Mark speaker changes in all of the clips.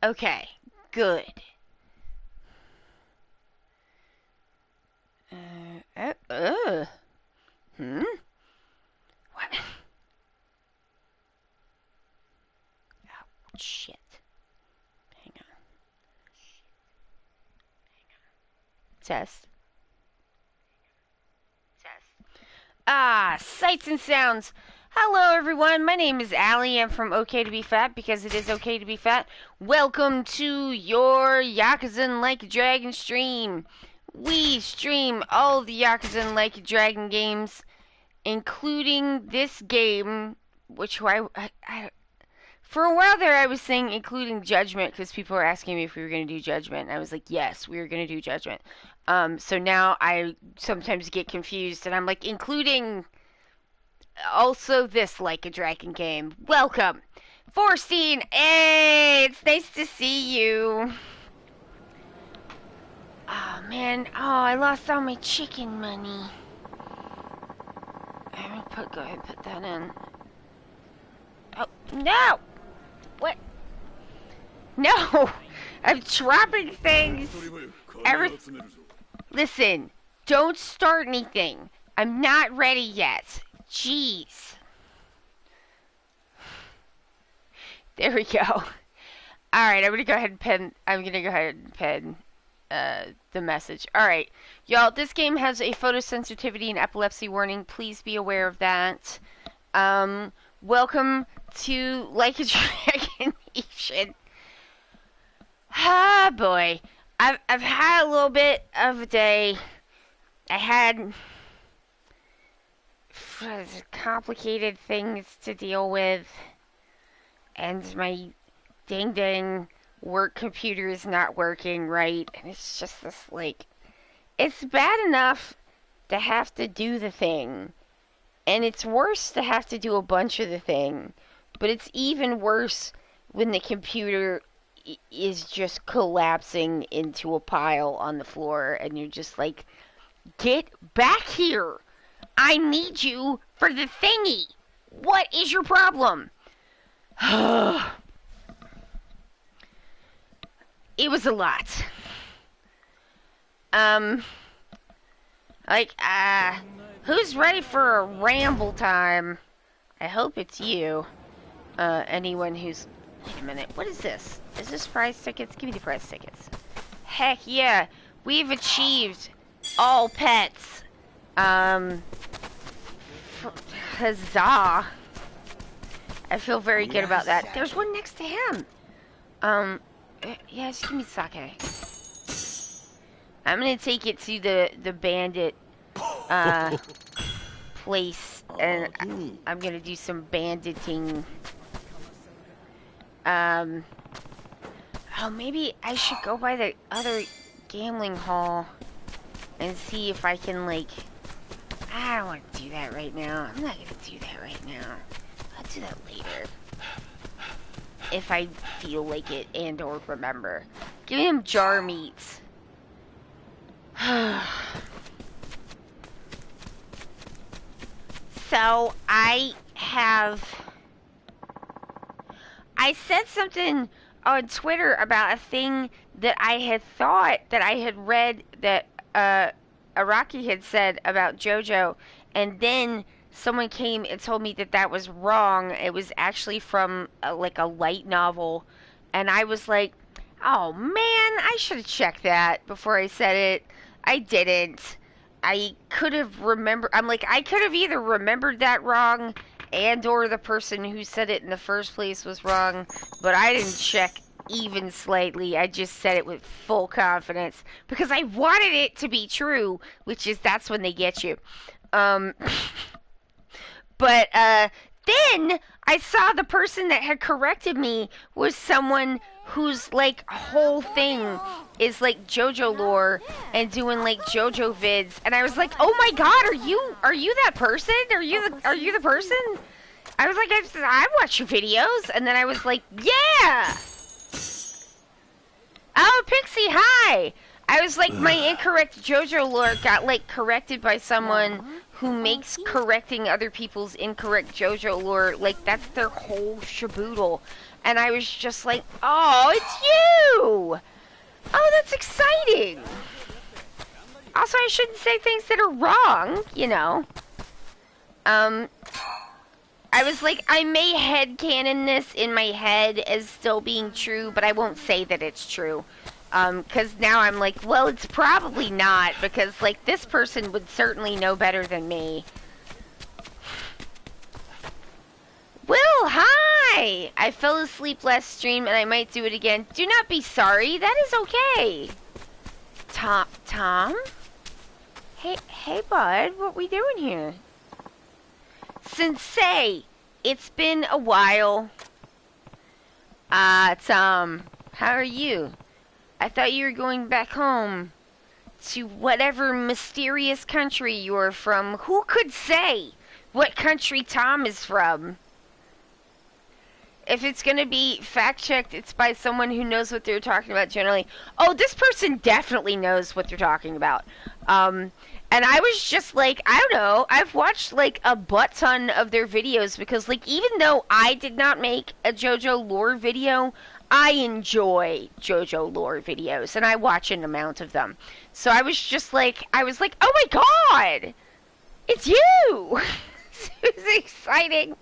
Speaker 1: Okay, good. Hmm? What? Oh, shit. Hang on. Test. Sights and sounds. Hello, everyone. My name is Allie. I'm from Ok2BeFat because it is okay to be fat. Welcome to your Yakuza Like a Dragon stream. We stream all the Yakuza Like a Dragon games, including this game, which I for a while there I was saying including Judgment because people were asking me if we were going to do Judgment. And I was like, yes, we were going to do Judgment. So now I sometimes get confused and I'm like, including also this Like a Dragon game. Welcome, Forstein. Hey, it's nice to see you. Oh man, I lost all my chicken money. I'm gonna go ahead and put that in. Oh no! What? No! I'm dropping things! Listen, don't start anything. I'm not ready yet. Jeez. There we go. Alright, I'm gonna go ahead and pen the message. Alright, y'all, this game has a photosensitivity and epilepsy warning. Please be aware of that. Welcome to Like a Dragon Ishin. Ah, boy. I've had a little bit of a day. I had complicated things to deal with, and my dang work computer is not working right, and it's just this, like, it's bad enough to have to do the thing, and it's worse to have to do a bunch of the thing, but it's even worse when the computer is just collapsing into a pile on the floor, and you're just like, get back here! I need you for the thingy! What is your problem? It was a lot. Who's ready for a ramble time? I hope it's you. Anyone who's... Wait a minute, what is this? Is this prize tickets? Give me the prize tickets. Heck yeah, we've achieved all pets. Huzzah. I feel very good about that. There's one next to him. Yeah, just give me sake. I'm gonna take it to the bandit, place, and I'm gonna do some banditing. Oh, maybe I should go by the other gambling hall and see if I can, like, I don't want to do that right now. I'm not gonna do that right now. I'll do that later. If I feel like it and or remember. Give him jar meats. So, I said something on Twitter about a thing that I had thought that I had read that Araki had said about JoJo, and then someone came and told me that that was wrong. It was actually from like a light novel, and I was like, oh man, I should have checked that before I said it. I didn't. I could have remembered. I'm like, I could have either remembered that wrong and or the person who said it in the first place was wrong, but I didn't check even slightly. I just said it with full confidence because I wanted it to be true, which is that's when they get you. But then I saw the person that had corrected me was someone whose like whole thing is like JoJo lore and doing like JoJo vids, and I was like, oh my god, are you that person? Are you the person? I was like, I watch your videos, and then I was like, yeah. Oh, Pixie, hi. I was like, my incorrect JoJo lore got like corrected by someone who makes correcting other people's incorrect JoJo lore, like, that's their whole shaboodle. And I was just like, oh, it's you! Oh, that's exciting! Also, I shouldn't say things that are wrong, you know. I was like, I may headcanon this in my head as still being true, but I won't say that it's true. Because now I'm like, well, it's probably not, because, like, this person would certainly know better than me. Will, hi! I fell asleep last stream, and I might do it again. Do not be sorry, that is okay. Tom? Hey, bud, what we doing here? Sensei, it's been a while. Tom, how are you? I thought you were going back home to whatever mysterious country you're from. Who could say what country Tom is from? If it's gonna be fact-checked, it's by someone who knows what they're talking about generally. Oh, this person definitely knows what they're talking about. And I was just like, I don't know, I've watched, like, a butt ton of their videos because, like, even though I did not make a JoJo lore video, I enjoy JoJo lore videos, and I watch an amount of them. So I was just like, oh my god! It's you! It was exciting.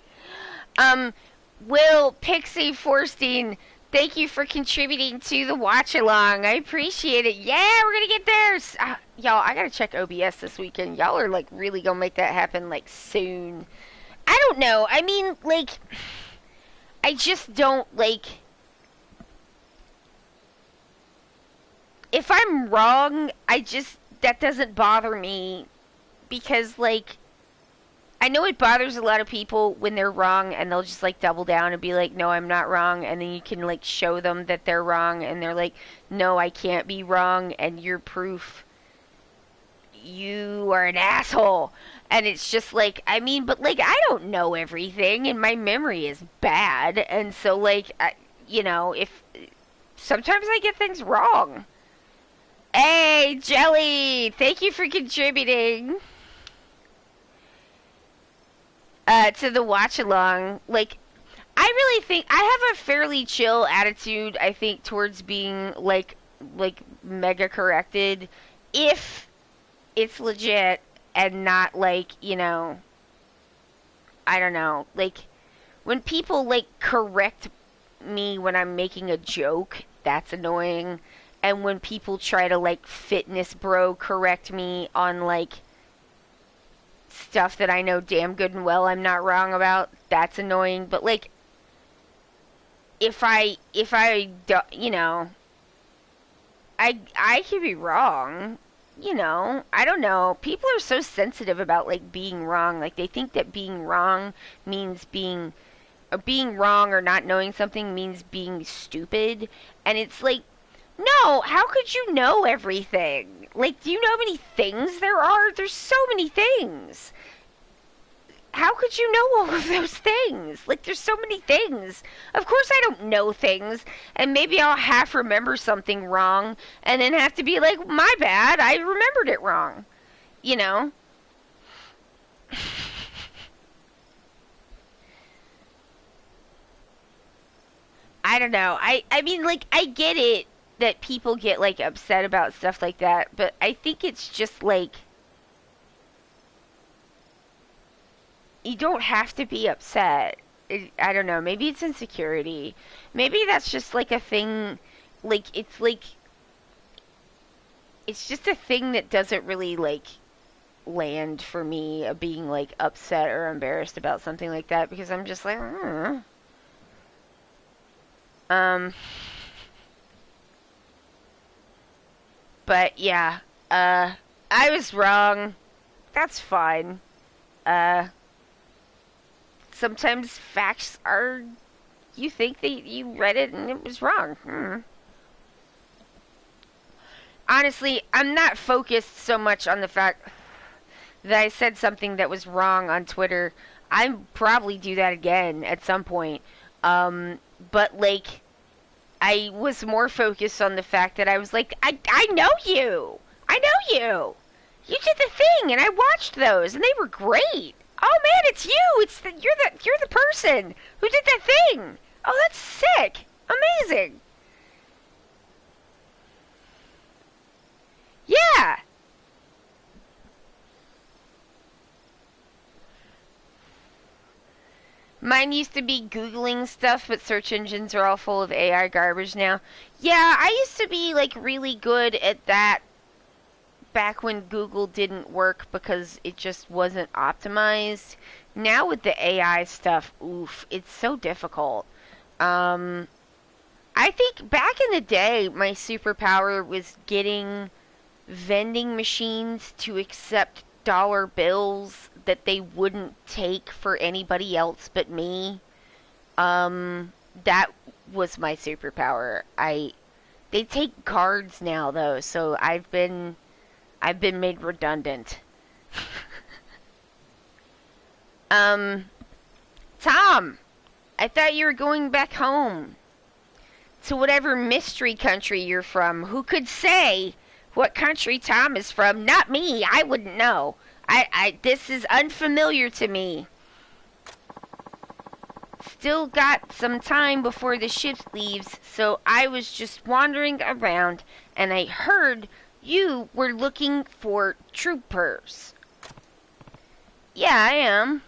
Speaker 1: Will Pixie Forstein, thank you for contributing to the watch-along. I appreciate it. Yeah, we're gonna get there. Y'all, I gotta check OBS this weekend. Y'all are, like, really gonna make that happen, like, soon. I don't know. I mean, like, I just don't, like... If I'm wrong, that doesn't bother me. Because, like... I know it bothers a lot of people when they're wrong and they'll just, like, double down and be like, no, I'm not wrong. And then you can, like, show them that they're wrong and they're like, no, I can't be wrong and you're proof. You are an asshole. And it's just like, I mean, but, like, I don't know everything and my memory is bad. And so, like, you know, sometimes I get things wrong. Hey, Jelly! Thank you for contributing. To the watch-along, like, I really think, I have a fairly chill attitude, I think, towards being, like, mega corrected, if it's legit, and not, like, you know, I don't know, like, when people, like, correct me when I'm making a joke, that's annoying, and when people try to, like, fitness bro correct me on, like, stuff that I know damn good and well I'm not wrong about, that's annoying. But, like, if I you know, I could be wrong, you know, I don't know. People are so sensitive about, like, being wrong. Like, they think that being wrong means being wrong or not knowing something means being stupid. And it's like, no, how could you know everything? Like, do you know how many things there are? There's so many things. How could you know all of those things? Like, there's so many things. Of course I don't know things, and maybe I'll half remember something wrong, and then have to be like, my bad, I remembered it wrong. You know? I don't know. I mean, like, I get it that people get, like, upset about stuff like that, but I think it's just, like, you don't have to be upset. I don't know, maybe it's insecurity. Maybe that's just, like, a thing, like, it's just a thing that doesn't really, like, land for me of being, like, upset or embarrassed about something like that, because I'm just like, But, yeah, I was wrong. That's fine. Sometimes facts are, you think that you read it and it was wrong. Honestly, I'm not focused so much on the fact that I said something that was wrong on Twitter. I'll probably do that again at some point. But, like, I was more focused on the fact that I was like, I know you! I know you! You did the thing, and I watched those, and they were great. Oh man, it's you! You're the person who did that thing. Oh, that's sick! Amazing! Yeah! Mine used to be Googling stuff, but search engines are all full of AI garbage now. Yeah, I used to be like really good at that back when Google didn't work because it just wasn't optimized. Now with the AI stuff, oof, it's so difficult. Um, I think back in the day, my superpower was getting vending machines to accept dollar bills that they wouldn't take for anybody else but me. That was my superpower. They take cards now though, so I've been made redundant. um, Tom, I thought you were going back home to whatever mystery country you're from. Who could say what country Tom is from? Not me. I wouldn't know. This is unfamiliar to me. Still got some time before the ship leaves, so I was just wandering around and I heard you were looking for troopers. Yeah, I am.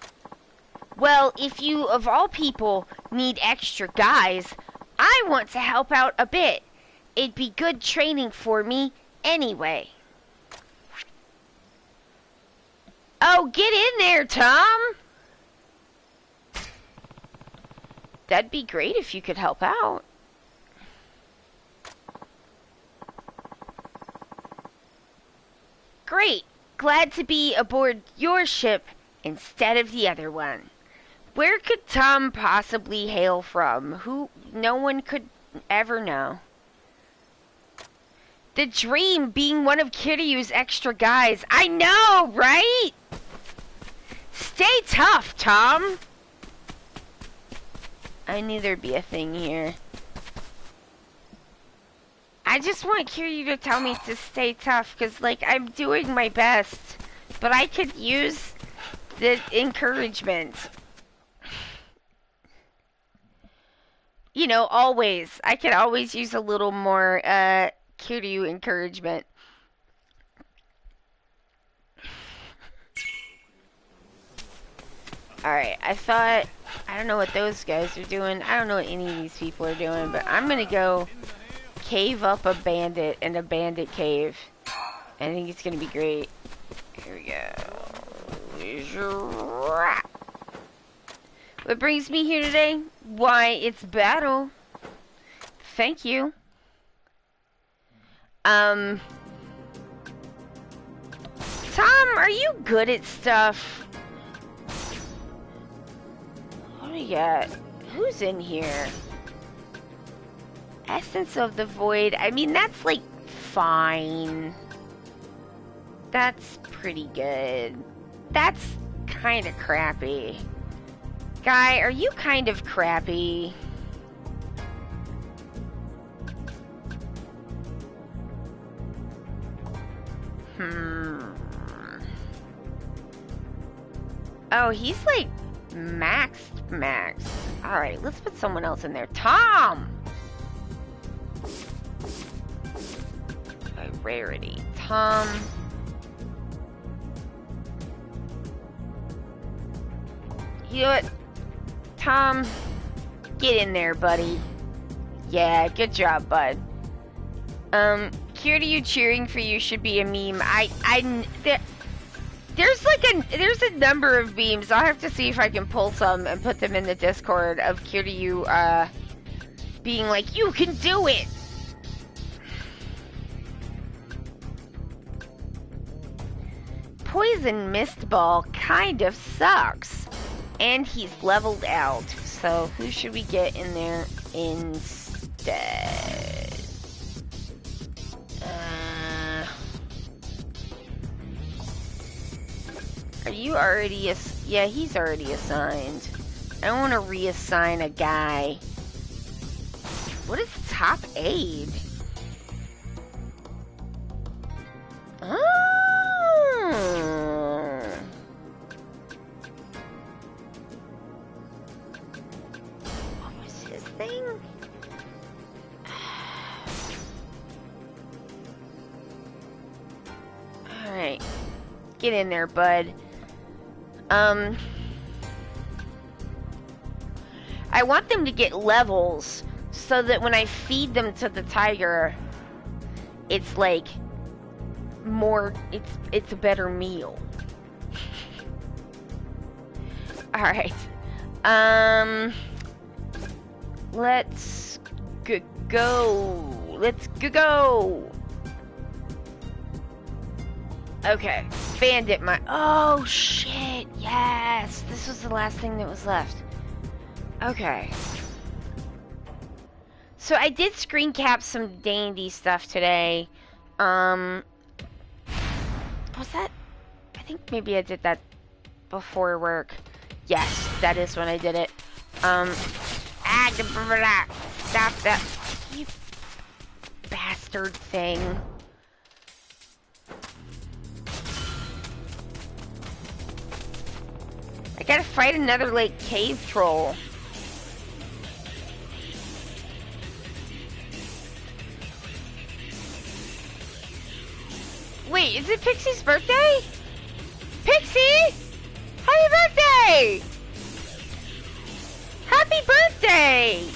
Speaker 1: Well, if you, of all people, need extra guys, I want to help out a bit. It'd be good training for me anyway. Oh, get in there, Tom! That'd be great if you could help out. Great. Glad to be aboard your ship instead of the other one. Where could Tom possibly hail from? Who no one could ever know. The dream being one of Kiryu's extra guys. I know, right? Stay tough, Tom. I knew there'd be a thing here. I just want Kiryu to tell me to stay tough, because, like, I'm doing my best. But I could use the encouragement. You know, always. I could always use a little more, Kiryu encouragement. Alright, I don't know what those guys are doing. I don't know what any of these people are doing, but I'm gonna go cave up a bandit in a bandit cave. I think it's gonna be great. Here we go. What brings me here today? Why, it's battle. Thank you. Tom, are you good at stuff? What do we got? Who's in here? Essence of the Void. I mean, that's like fine. That's pretty good. That's kind of crappy. Guy, are you kind of crappy? Oh, he's like max. Alright, let's put someone else in there. Tom! By rarity. Tom. You know what? Tom, get in there, buddy. Yeah, good job, bud. Kiryu cheering for you should be a meme. There's a number of memes. I'll have to see if I can pull some and put them in the Discord of Kiryu, being like, you can do it! Poison Mist Ball kind of sucks. And he's leveled out. So who should we get in there instead? Are you already yeah, he's already assigned. I don't want to reassign a guy. What is top aid? Oh! thing? Alright. Get in there, bud. I want them to get levels so that when I feed them to the tiger, it's like more, it's a better meal. Alright. Let's go. Let's go. Okay. Bandit my, oh shit, yes. This was the last thing that was left. Okay. So I did screen cap some D&D stuff today. Was that? I think maybe I did that before work. Yes, that is when I did it. Stop that, you bastard thing. I gotta fight another, like, cave troll. Wait, is it Pixie's birthday? Pixie! Happy birthday! Happy birthday!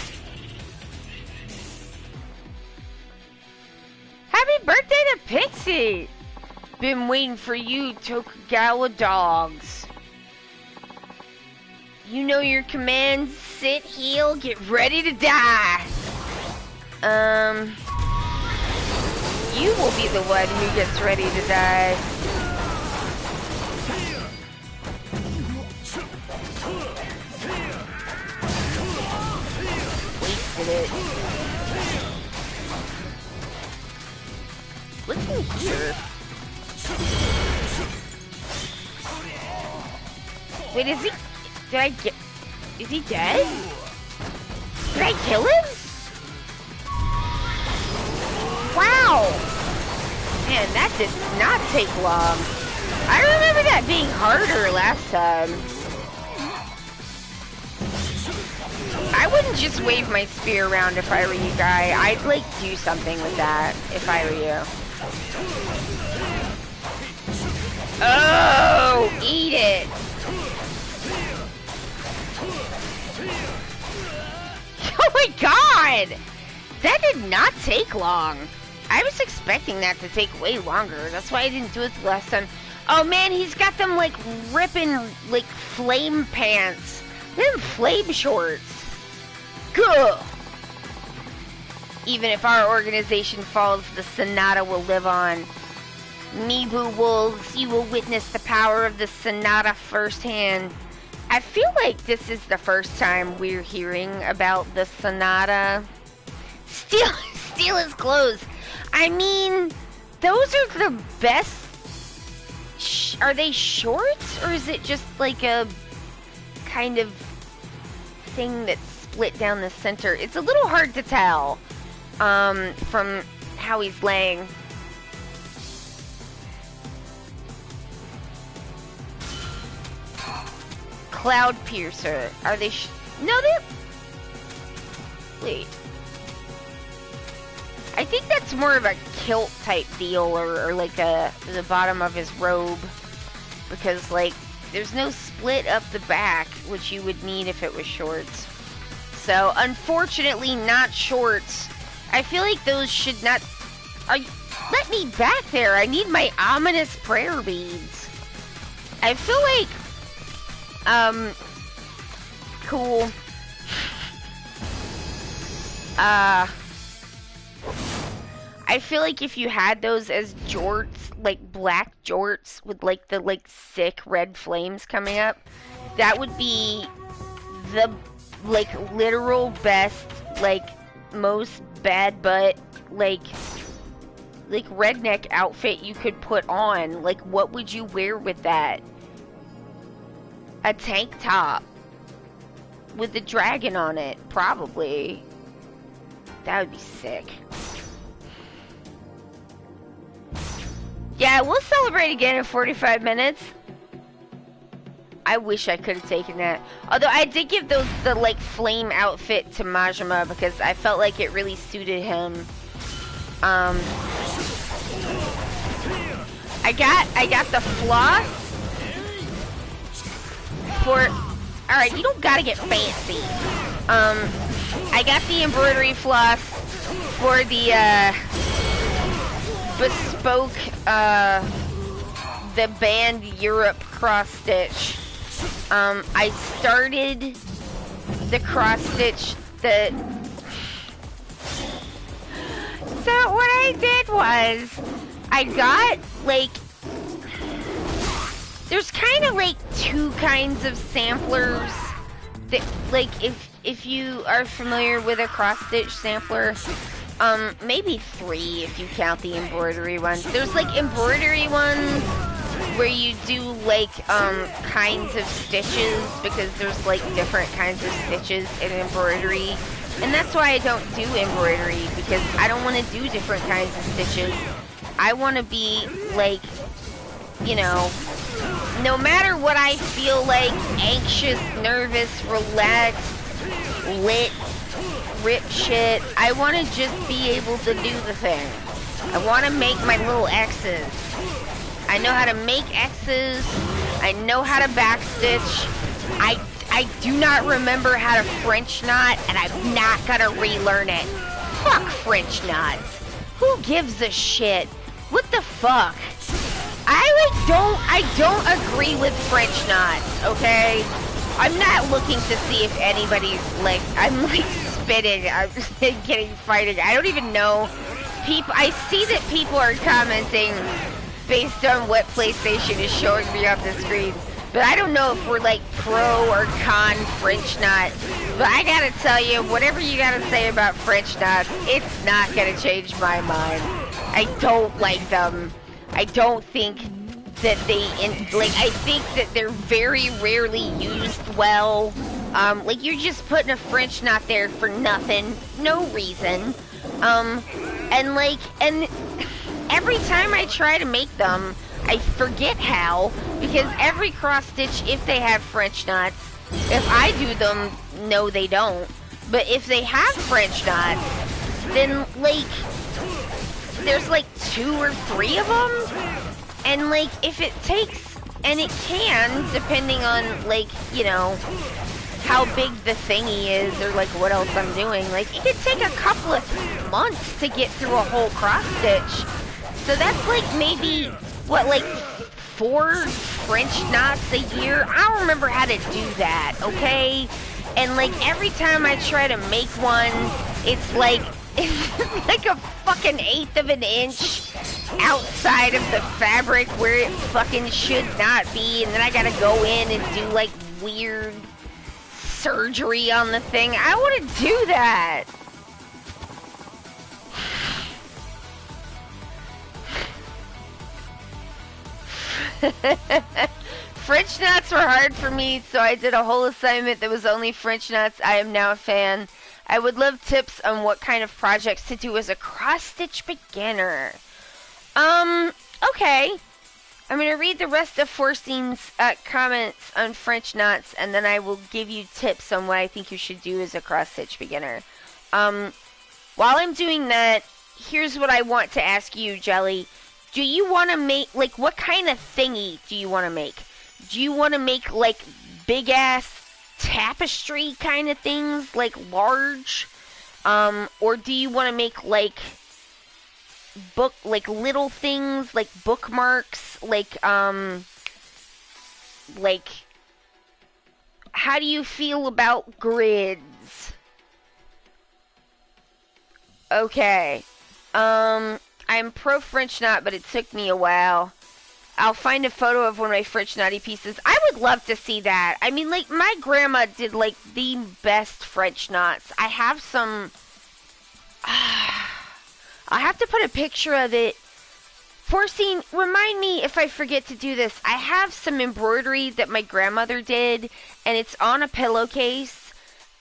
Speaker 1: Happy birthday to Pixie! Been waiting for you, Tokugawa dogs. You know your commands. Sit, heal, get ready to die. You will be the one who gets ready to die. Wasted it. What's in here? Wait, is he... Did I get... Is he dead? Did I kill him? Wow! Man, that did not take long. I remember that being harder last time. I wouldn't just wave my spear around if I were you, guy. I'd, like, do something with that if I were you. Oh! Eat it! Oh my god! That did not take long. I was expecting that to take way longer. That's why I didn't do it the last time. Oh man, he's got them like ripping like flame pants. Them flame shorts. Gah! Even if our organization falls, the Sonata will live on. Mibu wolves, you will witness the power of the Sonata firsthand. I feel like this is the first time we're hearing about the Sonata. Steal his clothes. I mean, those are the best. Are they shorts, or is it just like a kind of thing that's split down the center? It's a little hard to tell from how he's laying. Cloud piercer. Are they? No, they're. Wait. I think that's more of a kilt type deal, or like the bottom of his robe, because like there's no split up the back, which you would need if it was shorts. So unfortunately, not shorts. I feel like those should not. Let me back there. I need my ominous prayer beads. I feel like. Cool. I feel like if you had those as jorts, like black jorts with like the like sick red flames coming up, that would be the like literal best, like most bad butt, like redneck outfit you could put on. Like, what would you wear with that? A tank top with the dragon on it, probably. That would be sick. Yeah, we'll celebrate again in 45 minutes. I wish I could have taken that. Although I did give the like flame outfit to Majima because I felt like it really suited him. I got the floss for. All right, you don't gotta get fancy. I got the embroidery floss for the bespoke the band Europe cross stitch. I started the cross stitch that. So what I did was I got like there's kind of like two kinds of samplers that like if you are familiar with a cross stitch sampler, maybe three if you count the embroidery ones. There's like embroidery ones where you do like kinds of stitches because there's like different kinds of stitches in embroidery. And that's why I don't do embroidery, because I don't want to do different kinds of stitches. I want to be like, you know, no matter what I feel like, anxious, nervous, relaxed, lit, rip shit, I want to just be able to do the thing. I want to make my little X's. I know how to make X's. I know how to backstitch. I do not remember how to French knot, and I'm not gonna relearn it. Fuck French knots. Who gives a shit? What the fuck? I don't agree with French knots, okay? I'm not looking to see if anybody's like, I'm like spitting, I'm getting fighting. I don't even know. I see that people are commenting based on what PlayStation is showing me on the screen. But I don't know if we're like pro or con French knot. But I gotta tell you, whatever you gotta say about French knots, it's not gonna change my mind. I don't like them. I don't think that I think that they're very rarely used well. Like you're just putting a French knot there for nothing, no reason. And every time I try to make them, I forget how, because every cross stitch, if they have French knots, if I do them, no they don't. But if they have French knots, then like, there's like 2 or 3 of them. And like, if it takes, and it can, depending on like, you know, how big the thingy is, or like what else I'm doing, like it could take a couple of months to get through a whole cross stitch. So that's like maybe, what, like 4 French knots a year? I don't remember how to do that, okay? And like every time I try to make one, it's like a fucking 1/8 of an inch outside of the fabric where it fucking should not be, and then I gotta go in and do like weird surgery on the thing. I want to do that. French knots were hard for me, so I did a whole assignment that was only French knots. I am now a fan. I would love tips on what kind of projects to do as a cross-stitch beginner. Okay. I'm going to read the rest of Forstein's comments on French knots, and then I will give you tips on what I think you should do as a cross-stitch beginner. While I'm doing that, here's what I want to ask you, Jelly. Do you want to make, like, what kind of thingy do you want to make? Do you want to make, like, big-ass tapestry kind of things, like, large? Or do you want to make, like, little things, like bookmarks, like, how do you feel about grids? Okay. I'm pro French knot, but it took me a while. I'll find a photo of one of my French knotty pieces. I would love to see that. I mean, like, my grandma did, like, the best French knots. I have some... I'll have to put a picture of it. Forstein, remind me if I forget to do this. I have some embroidery that my grandmother did, and it's on a pillowcase,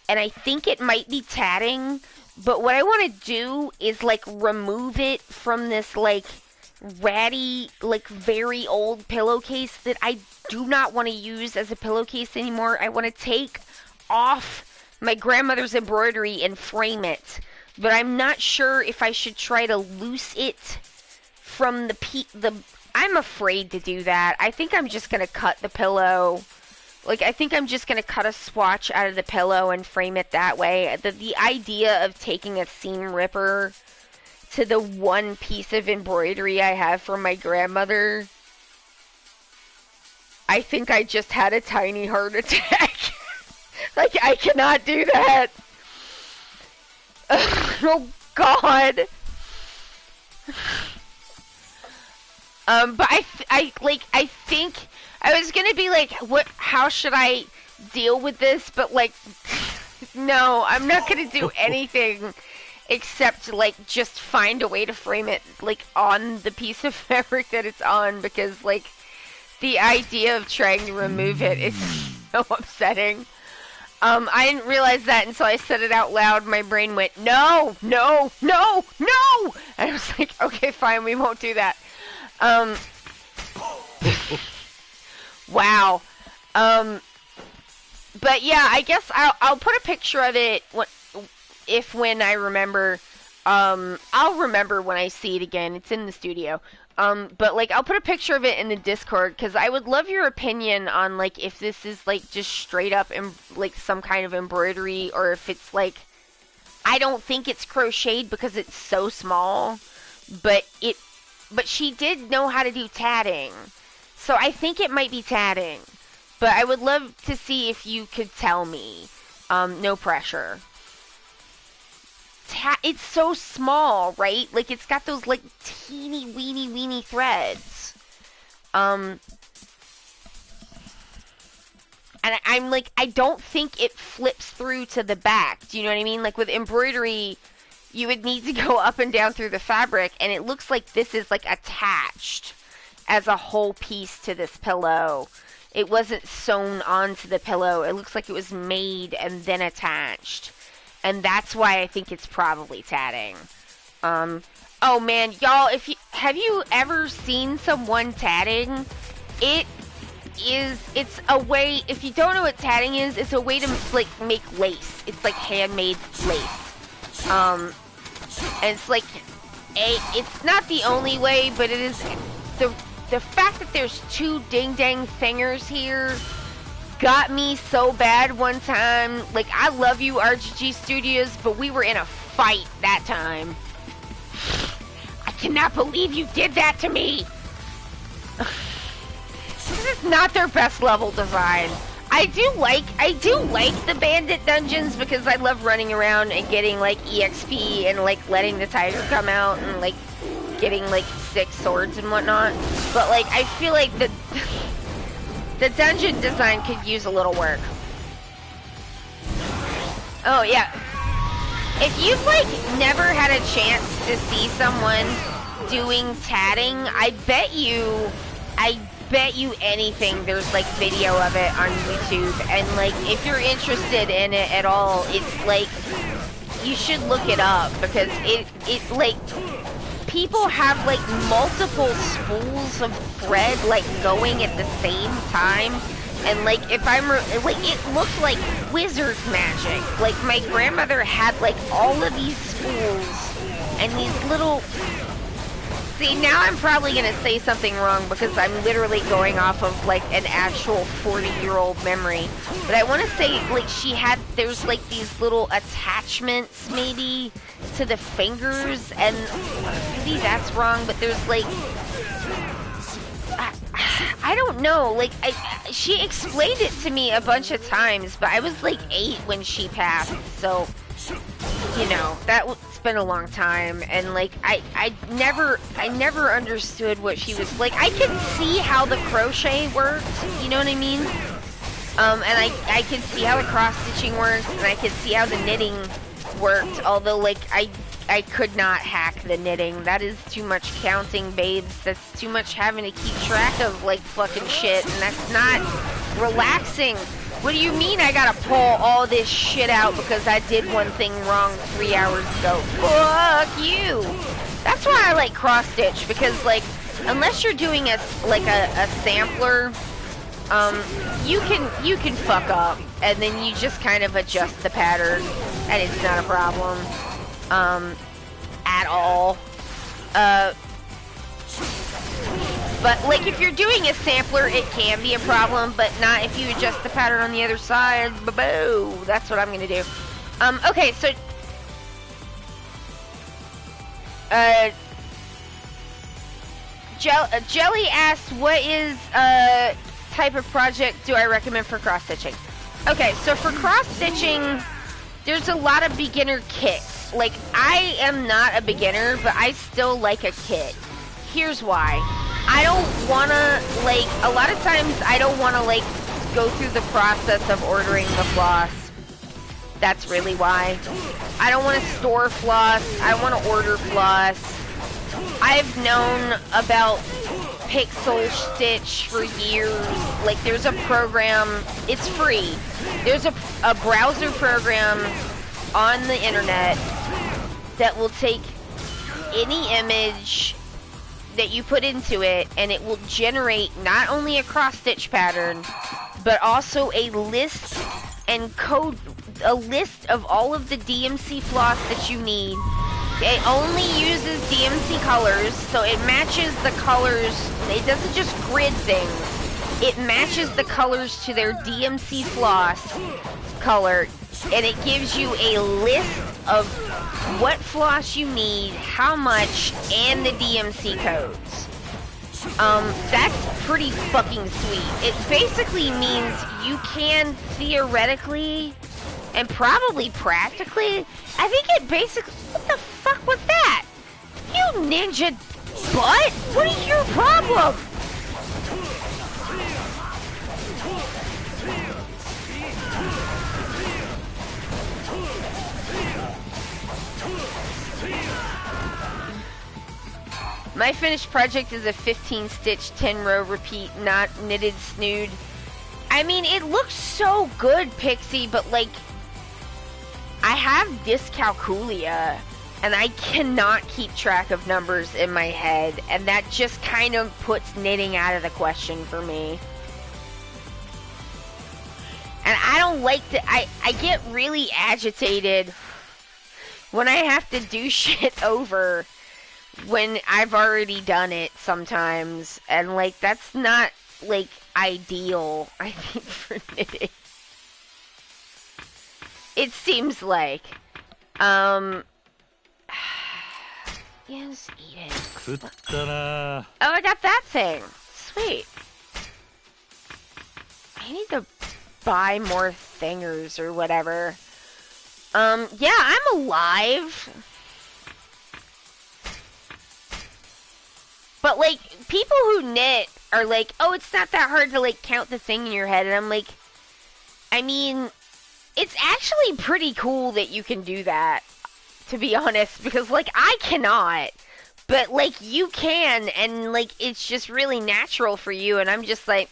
Speaker 1: and I think it might be tatting. But what I want to do is, like, remove it from this, like, ratty, like very old pillowcase that I do not want to use as a pillowcase anymore. I want to take off my grandmother's embroidery and frame it, but I'm not sure if I should try to loose it from the I'm afraid to do that. I think I'm just gonna cut the pillow. Like, I think I'm just gonna cut a swatch out of the pillow and frame it that way. The idea of taking a seam ripper to the one piece of embroidery I have from my grandmother, I think I just had a tiny heart attack. Like, I cannot do that. Oh, God. But I think I was gonna be like, how should I deal with this? But, like, no, I'm not gonna do anything except, like, just find a way to frame it, like, on the piece of fabric that it's on, because, like, the idea of trying to remove it is so upsetting. I didn't realize that until I said it out loud. My brain went, no, no, no, no! And I was like, okay, fine, we won't do that. Wow. But yeah, I guess I'll put a picture of it when I remember. I'll remember when I see it again. It's in the studio. But, like, I'll put a picture of it in the Discord, because I would love your opinion on, like, if this is, like, just straight up, like, some kind of embroidery, or if it's, like, I don't think it's crocheted because it's so small, but she did know how to do tatting, so I think it might be tatting, but I would love to see if you could tell me. No pressure. It's so small, right? Like, it's got those, like, teeny weeny threads. And I'm like, I don't think it flips through to the back. Do you know what I mean? Like, with embroidery, you would need to go up and down through the fabric, and it looks like this is, like, attached as a whole piece to this pillow. It wasn't sewn onto the pillow. It looks like it was made and then attached. And that's why I think it's probably tatting. Oh man, y'all, have you ever seen someone tatting? It's a way, if you don't know what tatting is, it's a way to, like, make lace. It's like handmade lace. And it's like, it's not the only way, but it is, the fact that there's two ding-dang fingers here got me so bad one time. Like, I love you, RGG Studios, but we were in a fight that time. I cannot believe you did that to me. This is not their best level design. I do like the bandit dungeons, because I love running around and getting, like, EXP and, like, letting the tiger come out and, like, getting, like, 6 swords and whatnot. But, like, I feel like the dungeon design could use a little work. Oh, yeah. If you've, like, never had a chance to see someone doing tatting, I bet you anything there's, like, video of it on YouTube. And, like, if you're interested in it at all, it's, like, you should look it up, because it like, people have, like, multiple spools of thread, like, going at the same time, and, like, if I'm, like, it looked like wizard magic. Like, my grandmother had, like, all of these spools, and these little, see, now I'm probably gonna say something wrong, because I'm literally going off of, like, an actual 40-year-old memory, but I want to say, like, there's, like, these little attachments, maybe, to the fingers, and maybe that's wrong, but there's, like, I don't know, like, she explained it to me a bunch of times, but I was, like, 8 when she passed, so, you know, it's been a long time, and, like, I never understood what she was, like, I could see how the crochet worked, you know what I mean? And I could see how the cross-stitching worked, and I could see how the knitting worked, although, like, I could not hack the knitting. That is too much counting, babes. That's too much having to keep track of, like, fucking shit, and that's not relaxing. What do you mean I gotta pull all this shit out because I did one thing wrong 3 hours ago? Fuck you! That's why I like cross-stitch, because, like, unless you're doing a sampler, you can fuck up, and then you just kind of adjust the pattern, and it's not a problem, at all. But like if you're doing a sampler, it can be a problem, but not if you adjust the pattern on the other side. Boo! That's what I'm gonna do. Okay, so Jelly asks, what is type of project do I recommend for cross stitching? Okay, so for cross stitching, there's a lot of beginner kits. Like, I am not a beginner, but I still like a kit. Here's why. I don't wanna, like, a lot of times I don't wanna, like, go through the process of ordering the floss. That's really why. I don't want to store floss. I want to order floss. I've known about Pixel Stitch for years. Like, there's a program, it's free. There's a browser program on the internet that will take any image that you put into it, and it will generate not only a cross-stitch pattern, but also a list and code, a list of all of the DMC floss that you need. It only uses DMC colors, so it matches the colors. It doesn't just grid things. It matches the colors to their DMC floss color, and it gives you a list of what floss you need, how much, and the DMC codes. That's pretty fucking sweet. It basically means you can theoretically and probably practically, I think it basically, what the fuck was that? You ninja butt? What is your problem? My finished project is a 15 stitch 10 row repeat, not knitted snood. I mean, it looks so good, Pixie, but like, I have dyscalculia, and I cannot keep track of numbers in my head, and that just kind of puts knitting out of the question for me. And I don't like to, I get really agitated when I have to do shit over when I've already done it sometimes, and like, that's not like ideal, I think, for knitting. It seems like, yes, eat it. Oh, I got that thing. Sweet. I need to buy more thingers or whatever. Yeah, I'm alive. But, like, people who knit are like, oh, it's not that hard to, like, count the thing in your head. And I'm like, I mean, it's actually pretty cool that you can do that, to be honest. Because, like, I cannot. But, like, you can. And, like, it's just really natural for you. And I'm just like,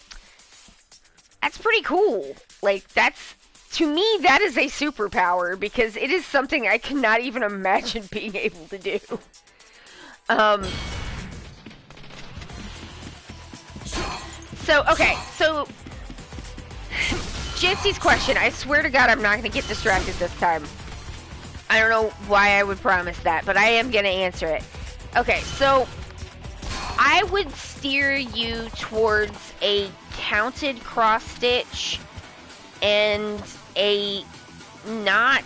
Speaker 1: that's pretty cool. Like, that's, to me, that is a superpower. Because it is something I cannot even imagine being able to do. So, okay, so, Jitsy's question, I swear to God I'm not going to get distracted this time. I don't know why I would promise that, but I am going to answer it. Okay, so, I would steer you towards a counted cross stitch and a not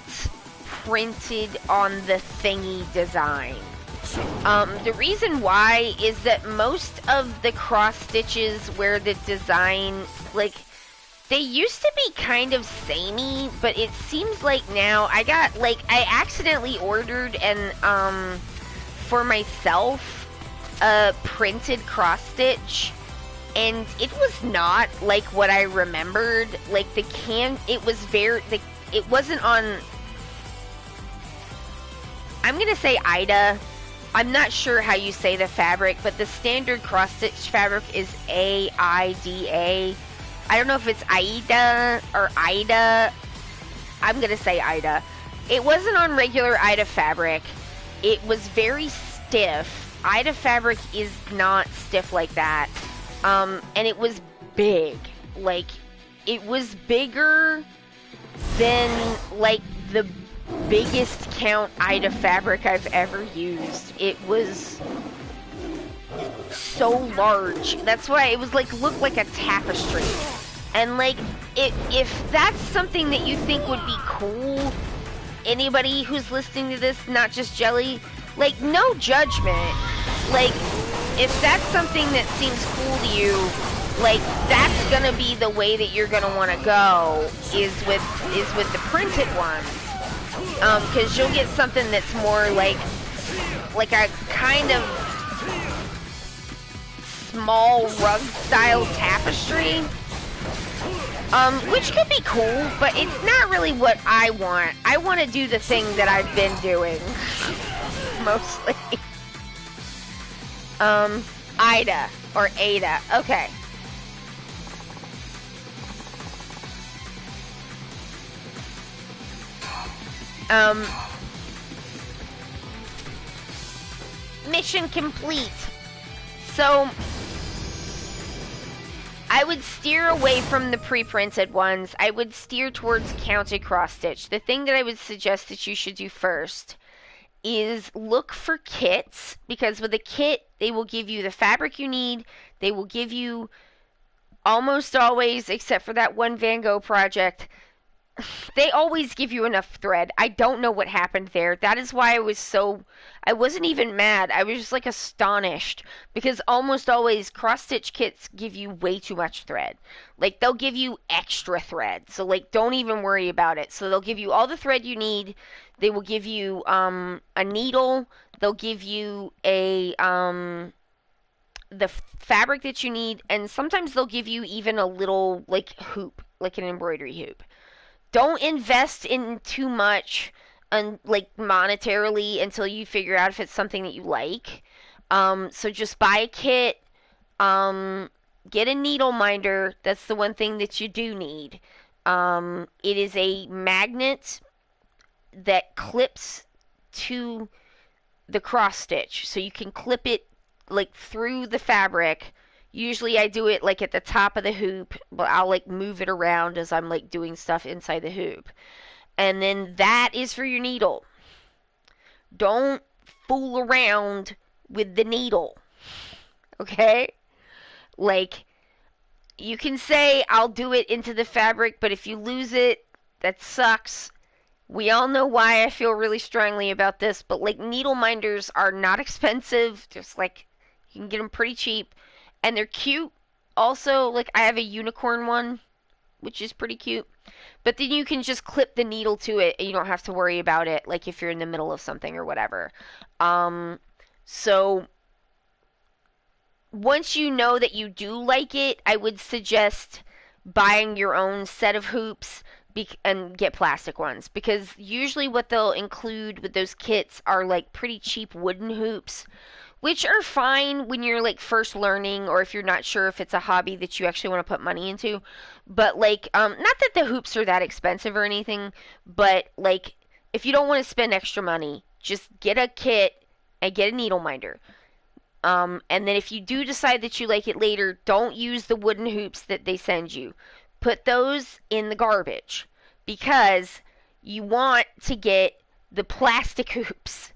Speaker 1: printed on the thingy design. The reason why is that most of the cross stitches where the design, like, they used to be kind of samey, but it seems like now I accidentally ordered for myself a printed cross stitch, and it was not like what I remembered. Like, it was very, like, it wasn't on, I'm gonna say Ida. I'm not sure how you say the fabric, but the standard cross-stitch fabric is AIDA. I don't know if it's Aida or Ida. I'm going to say Ida. It wasn't on regular Ida fabric. It was very stiff, Ida fabric is not stiff like that. And it was big. Like, it was bigger than, like, the biggest count Ida fabric I've ever used. It was so large. That's why it was like, looked like a tapestry. And like, if that's something that you think would be cool, anybody who's listening to this, not just Jelly, like, no judgment. Like, if that's something that seems cool to you, like, that's gonna be the way that you're gonna want to go, is with the printed ones. Because you'll get something that's more like a kind of small rug style tapestry. Which could be cool, but it's not really what I want. I want to do the thing that I've been doing. Mostly. Ida. Or Ada. Okay. Mission complete. So, I would steer away from the pre-printed ones. I would steer towards counted cross-stitch. The thing that I would suggest that you should do first is look for kits, because with a kit, they will give you the fabric you need. They will give you, almost always, except for that one Van Gogh project, they always give you enough thread. I don't know what happened there. That is why I wasn't even mad. I was just like astonished, because almost always cross-stitch kits give you way too much thread. Like, they'll give you extra thread. So like, don't even worry about it. So they'll give you all the thread you need. They will give you a needle. They'll give you the fabric that you need, and sometimes they'll give you even a little like hoop, like an embroidery hoop. Don't invest in too much, like monetarily, until you figure out if it's something that you like. So just buy a kit. Get a needle minder. That's the one thing that you do need. It is a magnet that clips to the cross stitch, so you can clip it like through the fabric. Usually I do it like at the top of the hoop, but I'll like move it around as I'm like doing stuff inside the hoop. And then that is for your needle. Don't fool around with the needle. Okay? Like, you can say I'll do it into the fabric, but if you lose it, that sucks. We all know why I feel really strongly about this, but like, needle minders are not expensive. Just like, you can get them pretty cheap, and they're cute. Also, like, I have a unicorn one, which is pretty cute. But then you can just clip the needle to it, and you don't have to worry about it, like if you're in the middle of something or whatever. So once you know that you do like it, I would suggest buying your own set of hoops and get plastic ones, because usually what they'll include with those kits are like pretty cheap wooden hoops, which are fine when you're like first learning, or if you're not sure if it's a hobby that you actually want to put money into. But like, not that the hoops are that expensive or anything, but like, if you don't want to spend extra money, just get a kit and get a needle minder. And then if you do decide that you like it later, don't use the wooden hoops that they send you. Put those in the garbage, because you want to get the plastic hoops.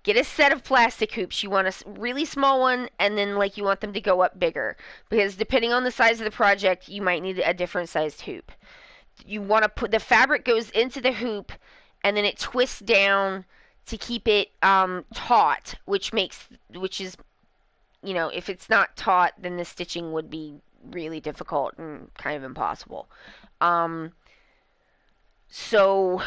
Speaker 1: Get a set of plastic hoops. You want a really small one, and then like, you want them to go up bigger, because depending on the size of the project, you might need a different sized hoop. You want to put the fabric goes into the hoop, and then it twists down to keep it taut, which is, you know, if it's not taut, then the stitching would be really difficult and kind of impossible. So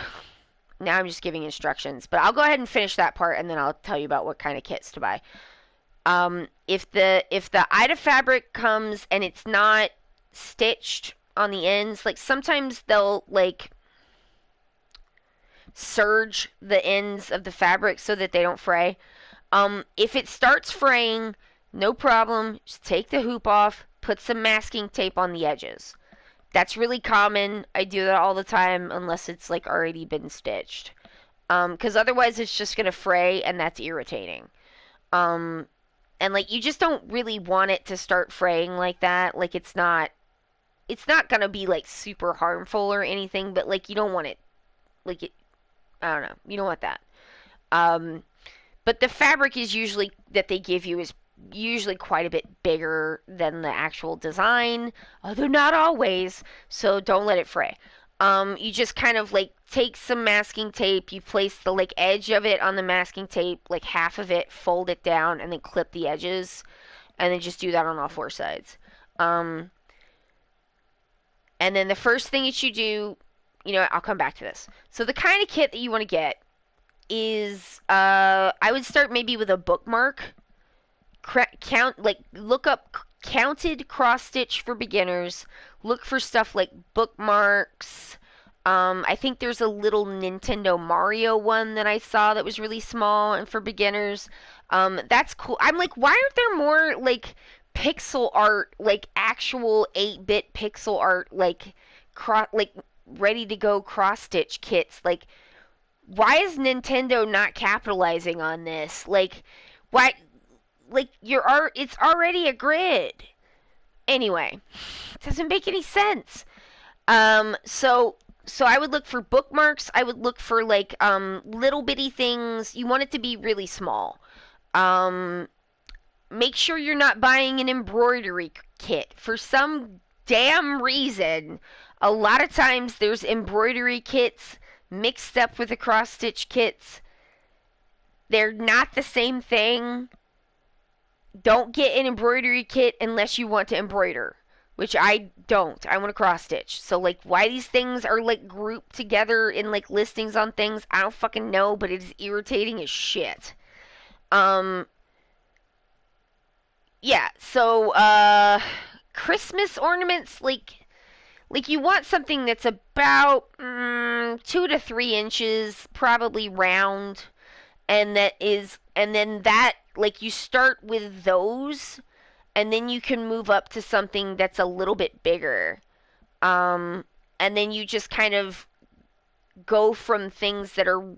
Speaker 1: now I'm just giving instructions, but I'll go ahead and finish that part, and then I'll tell you about what kind of kits to buy. If the Ida fabric comes and it's not stitched on the ends, like sometimes they'll like serge the ends of the fabric so that they don't fray. If it starts fraying, no problem. Just take the hoop off, put some masking tape on the edges. That's really common. I do that all the time, unless it's like already been stitched. Because otherwise it's just going to fray, and that's irritating. Um, and like you just don't really want it to start fraying like that. Like it's not gonna be like super harmful or anything, but like you don't want it like it. I don't know. You don't want that. Um, but the fabric is usually that they give you is usually quite a bit bigger than the actual design, although not always. So don't let it fray. You just kind of like take some masking tape, you place the like edge of it on the masking tape, like half of it, fold it down, and then clip the edges, and then just do that on all four sides. Um, and then the first thing that you do, I'll come back to this. So the kind of kit that you want to get is, I would start maybe with a bookmark. Look up counted cross stitch for beginners. Look for stuff like bookmarks. I think there's a little Nintendo Mario one that I saw that was really small and for beginners. That's cool. I'm like, why aren't there more like pixel art, like actual 8-bit pixel art, like ready to go cross stitch kits? Like, why is Nintendo not capitalizing on this? Like, why? Like your art, it's already a grid. Anyway, it doesn't make any sense. So I would look for bookmarks. I would look for like little bitty things. You want it to be really small. Um, Make sure you're not buying an embroidery kit. For some damn reason, a lot of times there's embroidery kits mixed up with the cross stitch kits. They're not the same thing. Don't get an embroidery kit unless you want to embroider, which I don't. I want to cross stitch. So like why these things are like grouped together in like listings on things, I don't fucking know, but it is irritating as shit. Um yeah, so Christmas ornaments, like you want something that's about 2 to 3 inches, probably round, and then that, like, you start with those, and then you can move up to something that's a little bit bigger. Um, and then you just kind of go from things that are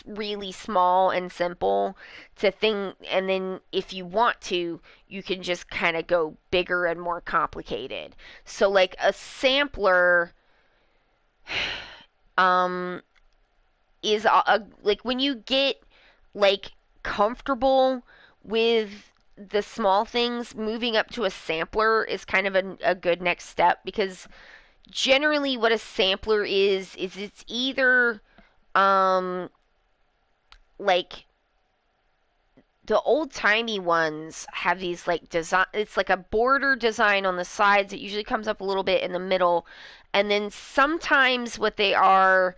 Speaker 1: really small and simple and then if you want to, you can just kind of go bigger and more complicated. So like a sampler, um, like when you get like comfortable with the small things, moving up to a sampler is kind of a good next step, because generally what a sampler is it's either um like the old timey ones have these like design, it's like a border design on the sides. It usually comes up a little bit in the middle, and then sometimes what they are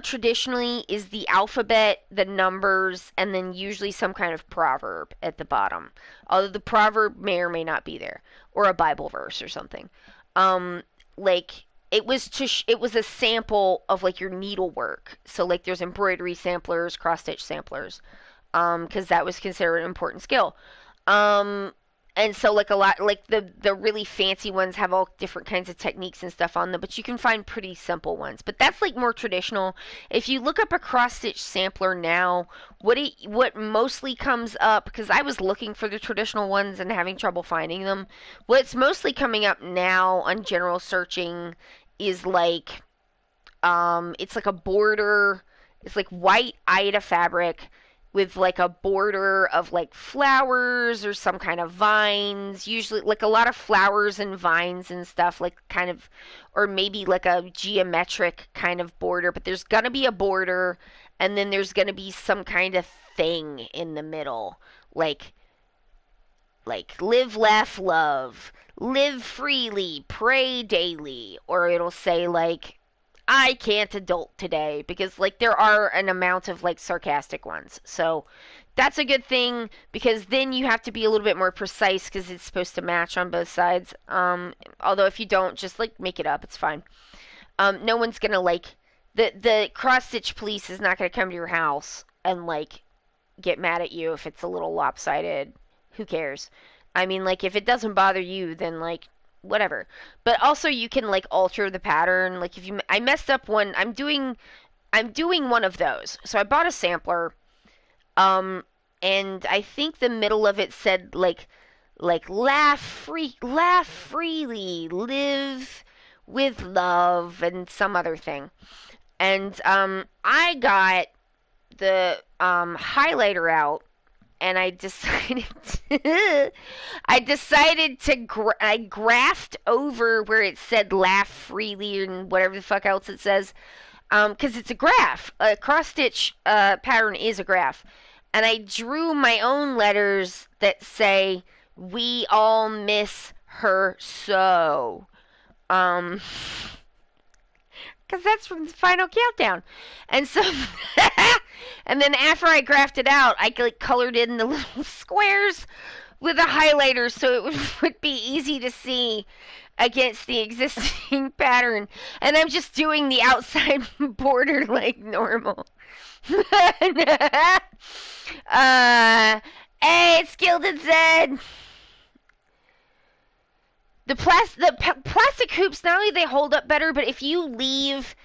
Speaker 1: traditionally is the alphabet, the numbers, and then usually some kind of proverb at the bottom, although the proverb may or may not be there, or a Bible verse or something. um like it was a sample of like your needlework. So like there's embroidery samplers, cross stitch samplers, because that was considered an important skill. Um, and so like a lot, like the really fancy ones have all different kinds of techniques and stuff on them, but you can find pretty simple ones. But that's like more traditional. If you look up a cross stitch sampler now, what mostly comes up, because I was looking for the traditional ones and having trouble finding them, what's mostly coming up now on general searching is like it's like a border. It's like white Aida fabric with like a border of like flowers or some kind of vines, usually like a lot of flowers and vines and stuff, like kind of, or maybe like a geometric kind of border, but there's gonna be a border, and then there's gonna be some kind of thing in the middle, like live, laugh, love, live freely, pray daily, or it'll say like I can't adult today, because like there are an amount of like sarcastic ones. So that's a good thing, because then you have to be a little bit more precise because it's supposed to match on both sides. Although if you don't, just like make it up, it's fine. No one's gonna like the cross stitch police is not gonna come to your house and like get mad at you if it's a little lopsided. Who cares? I mean, like if it doesn't bother you, then like whatever. But also you can like alter the pattern. Like if you I messed up one, I'm doing one of those. So I bought a sampler, um and I think the middle of it said like laugh freely, live with love, and some other thing. And I got the highlighter out, and I decided I graphed over where it said laugh freely and whatever the fuck else it says, because it's a graph. A cross stitch pattern is a graph, and I drew my own letters that say "We all miss her so." Um, because that's from the final countdown. And so, and then after I graphed it out, I like colored in the little squares with a highlighter so it would be easy to see against the existing pattern. And I'm just doing the outside border like normal. Hey, it's Gilded Zed. The plastic hoops, not only they hold up better, but if you leave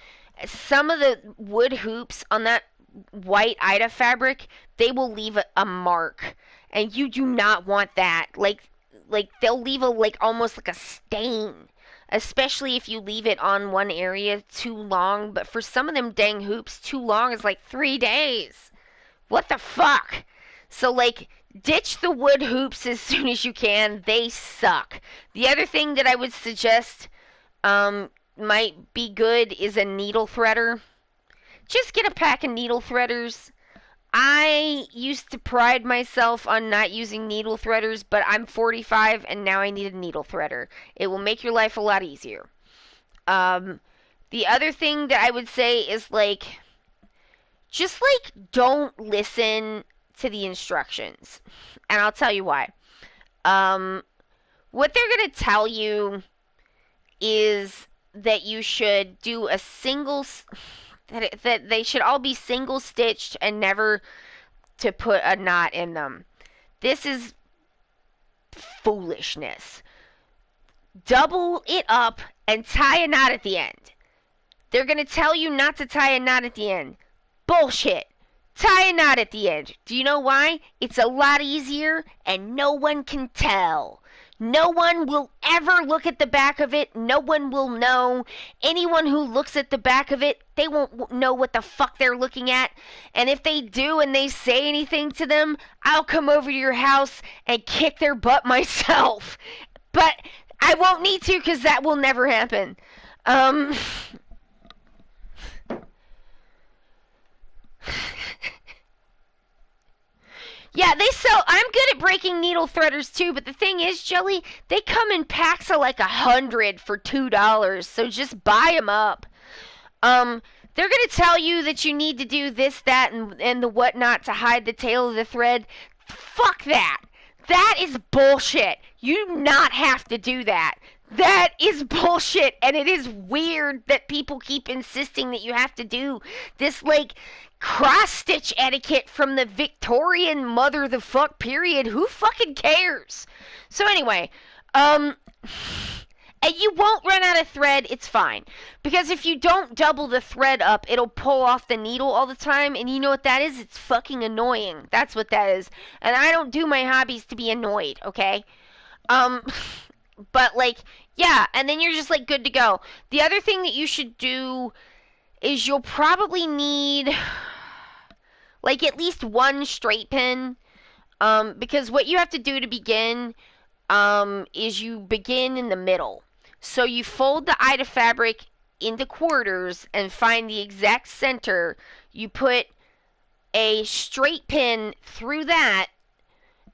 Speaker 1: some of the wood hoops on that white Ida fabric, they will leave a mark, and you do not want that. Like they'll leave a like almost like a stain, especially if you leave it on one area too long. But for some of them dang hoops, too long is like 3 days. What the fuck? So like ditch the wood hoops as soon as you can. They suck. The other thing that I would suggest might be good is a needle threader. Just get a pack of needle threaders. I used to pride myself on not using needle threaders, but I'm 45 and now I need a needle threader. It will make your life a lot easier. The other thing that I would say is like just like don't listen to the instructions. And I'll tell you why. What they're going to tell you is that you should do a single that they should all be single stitched and never to put a knot in them. This is foolishness. Double it up and tie a knot at the end. They're going to tell you not to tie a knot at the end. Bullshit. Tie a knot at the end. Do you know why? It's a lot easier and no one can tell. No one will ever look at the back of it. No one will know. Anyone who looks at the back of it, they won't know what the fuck they're looking at. And if they do and they say anything to them, I'll come over to your house and kick their butt myself. But I won't need to because that will never happen. Yeah, they sell. I'm good at breaking needle threaders too, but the thing is, Jelly, they come in packs of like 100 for $2. So just buy them up. They're gonna tell you that you need to do this, that, and the whatnot to hide the tail of the thread. Fuck that. That is bullshit. You do not have to do that. That is bullshit, and it is weird that people keep insisting that you have to do this, like, cross-stitch etiquette from the Victorian mother the fuck period. Who fucking cares? So anyway, and you won't run out of thread, it's fine. Because if you don't double the thread up, it'll pull off the needle all the time, and you know what that is? It's fucking annoying. That's what that is. And I don't do my hobbies to be annoyed, okay? But, like, yeah, and then you're just, like, good to go. The other thing that you should do is you'll probably need, like, at least one straight pin. Because what you have to do to begin is you begin in the middle. So you fold the Ida fabric into quarters and find the exact center. You put a straight pin through that,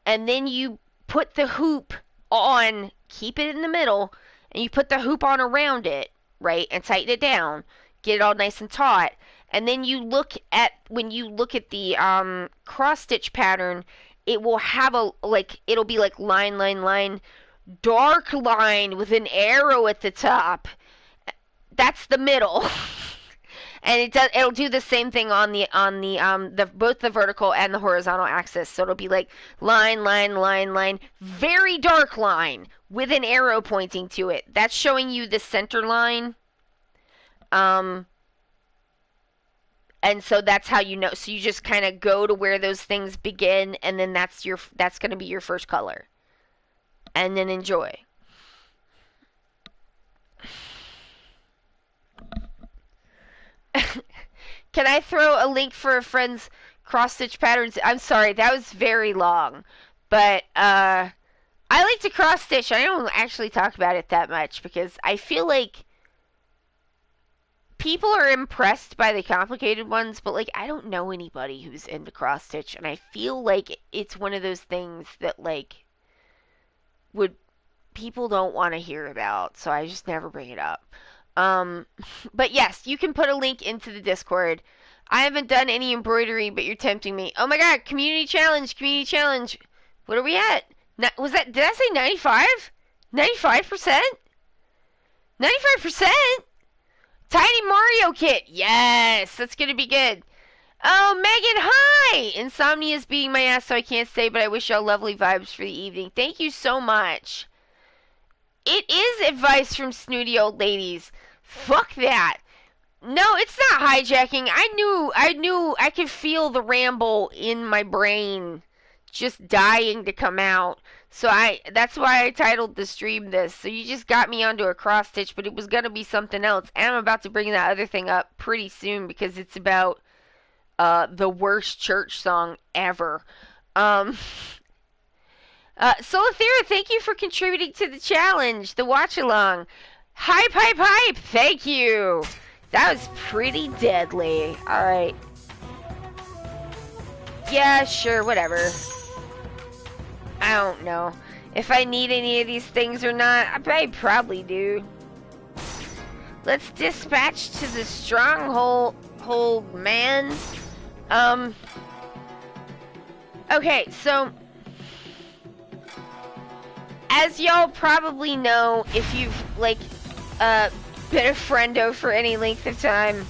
Speaker 1: and then you put the hoop on, keep it in the middle, and you put the hoop on around it, right, and tighten it down, get it all nice and taut. And then you look at, when you look at the cross stitch pattern, it will have a, like, it'll be like line, line, line, dark line with an arrow at the top. That's the middle. And it'll do the same thing on the both the vertical and the horizontal axis. So it'll be like line, line, line, line, very dark line with an arrow pointing to it. That's showing you the center line. And And so that's how you know. So you just kind of go to where those things begin, and then that's going to be your first color, and then enjoy. Can I throw a link for a friend's cross stitch patterns? I'm sorry, that was very long, but I like to cross stitch. I don't actually talk about it that much because I feel like people are impressed by the complicated ones, but like I don't know anybody who's into cross stitch, and I feel like it's one of those things that like would people don't want to hear about, so I just never bring it up. But yes, you can put a link into the Discord. I haven't done any embroidery, but you're tempting me. Oh my god, community challenge, community challenge. What are we at? Was that, did I say 95? 95%? 95%? Tiny Mario kit. Yes, that's gonna be good. Oh, Megan, hi! Insomnia's beating my ass, so I can't stay, but I wish y'all lovely vibes for the evening. Thank you so much. It is advice from snooty old ladies. Fuck that. No, it's not hijacking. I knew I could feel the ramble in my brain just dying to come out. So that's why I titled the stream this. So you just got me onto a cross stitch, but it was gonna be something else. And I'm about to bring that other thing up pretty soon because it's about the worst church song ever. Solathera, thank you for contributing to the challenge, the watch along. Hype, hype, hype! Thank you! That was pretty deadly. Alright. Yeah, sure, whatever. I don't know if I need any of these things or not. I probably do. Let's dispatch to the stronghold, man. Okay, so as y'all probably know, if you've like been a friendo for any length of time,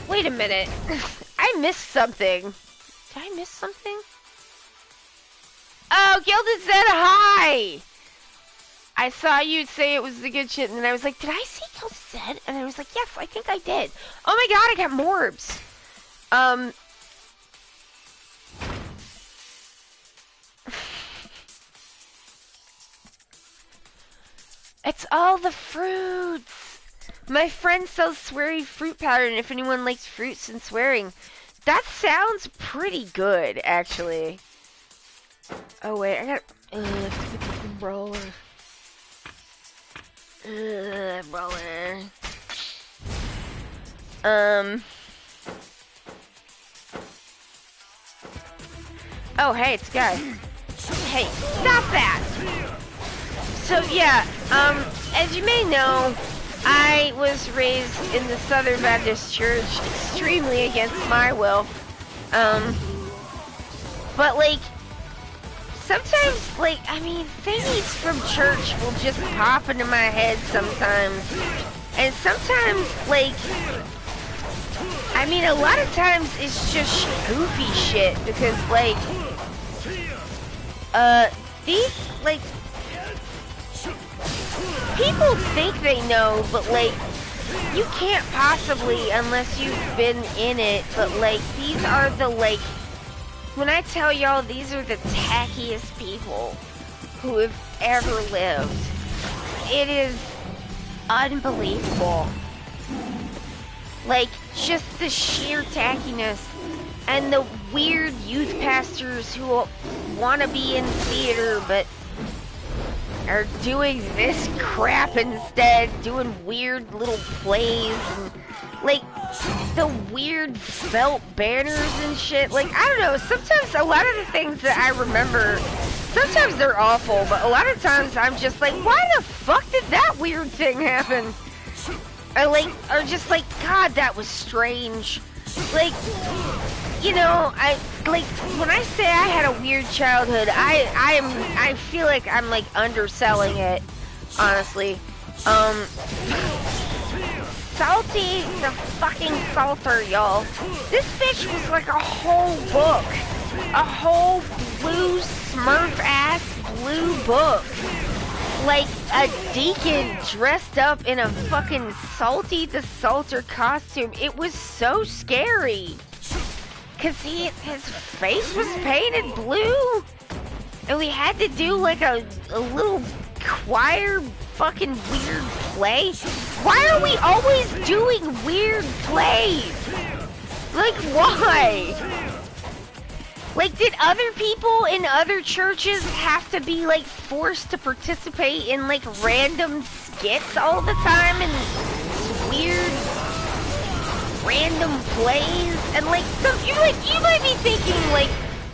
Speaker 1: wait a minute. I missed something. Did I miss something? Oh, Gilded said hi! I saw you say it was the good shit, and then I was like, did I see Gilded said? And I was like, yes, I think I did. Oh my god, I got morbs. It's all the fruits. My friend sells sweary fruit powder, and if anyone likes fruits and swearing, that sounds pretty good, actually. Oh wait, I got roller. Roller. Oh hey, it's a guy. Hey, stop that! So yeah, as you may know, I was raised in the Southern Baptist Church, extremely against my will. But like, sometimes, like, I mean, things from church will just pop into my head sometimes. And sometimes, like, I mean, a lot of times it's just goofy shit, because, like, these, like, people think they know, but like, you can't possibly unless you've been in it, but like, these are the, like, when I tell y'all, these are the tackiest people who have ever lived. It is unbelievable. Like, just the sheer tackiness and the weird youth pastors who want to be in theater, but are doing this crap instead, doing weird little plays, and like the weird felt banners and shit. Like, I don't know, sometimes a lot of the things that I remember, sometimes they're awful, but a lot of times I'm just like, why the fuck did that weird thing happen? Or just like, God, that was strange. Like, you know, like, when I say I had a weird childhood, I feel like I'm, like, underselling it, honestly. Salty the fucking salter, y'all. This bitch was like a whole book. A whole blue Smurf-ass blue book. like a deacon dressed up in a fucking Salty the Salter costume. It was so scary. Cause his face was painted blue. And we had to do like a little choir fucking weird play. Why are we always doing weird plays? Like, why? Like, did other people in other churches have to be, like, forced to participate in, like, random skits all the time and weird, random plays? And, like, you might be thinking, like,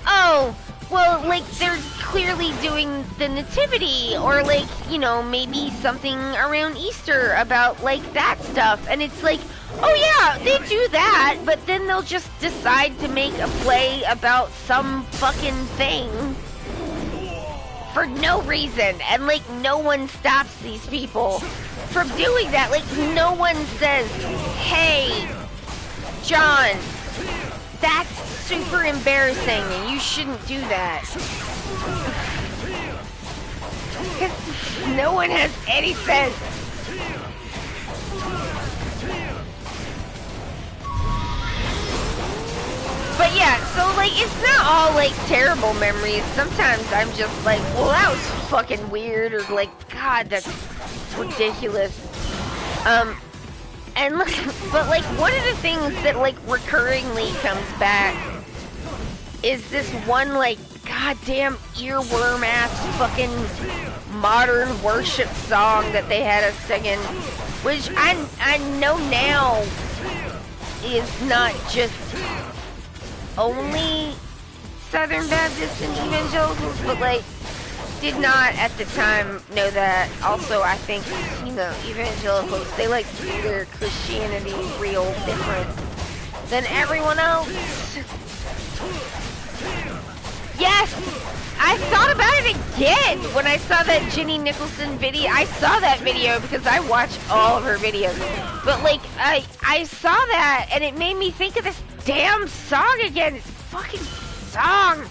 Speaker 1: oh, well, like, they're clearly doing the nativity, or, like, you know, maybe something around Easter about, like, that stuff. And it's like, oh yeah, they do that, but then they'll just decide to make a play about some fucking thing for no reason, and like no one stops these people from doing that. Like no one says, hey, John, that's super embarrassing and you shouldn't do that. No one has any sense. But yeah, so like it's not all like terrible memories. Sometimes I'm just like, well, that was fucking weird, or like, God, that's ridiculous. And like, but like one of the things that like recurringly comes back is this one like goddamn earworm ass fucking modern worship song that they had us singing, which I know now is not just only Southern Baptists and evangelicals, but like did not at the time know that. Also, I think, you know, evangelicals, they like to do their Christianity real different than everyone else. Yes, I thought about it again when I saw that Jenny Nicholson video. I saw that video because I watch all of her videos. But like, I saw that and it made me think of this damn song again. This fucking song.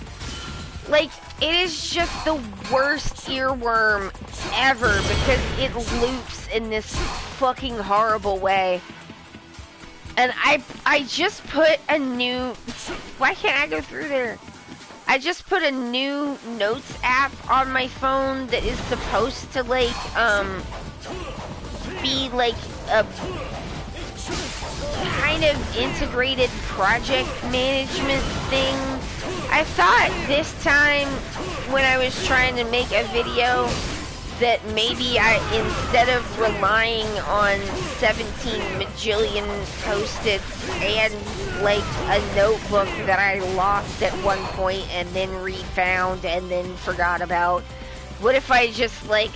Speaker 1: Like, it is just the worst earworm ever because it loops in this fucking horrible way. And I just put a new... Why can't I go through there? I just put a new notes app on my phone that is supposed to, like, be, like, a kind of integrated project management thing. I thought this time when I was trying to make a video that maybe instead of relying on 17 majillion post-its and like a notebook that I lost at one point and then refound and then forgot about, what if I just like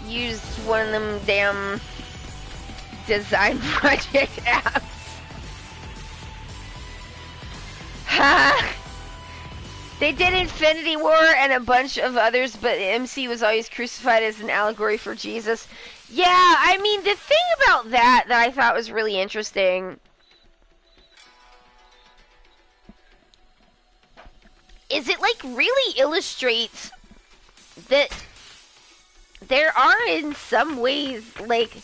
Speaker 1: used one of them damn design project apps? Ha! They did Infinity War and a bunch of others, but MC was always crucified as an allegory for Jesus. Yeah, I mean, the thing about that I thought was really interesting is it, like, really illustrates that there are, in some ways, like,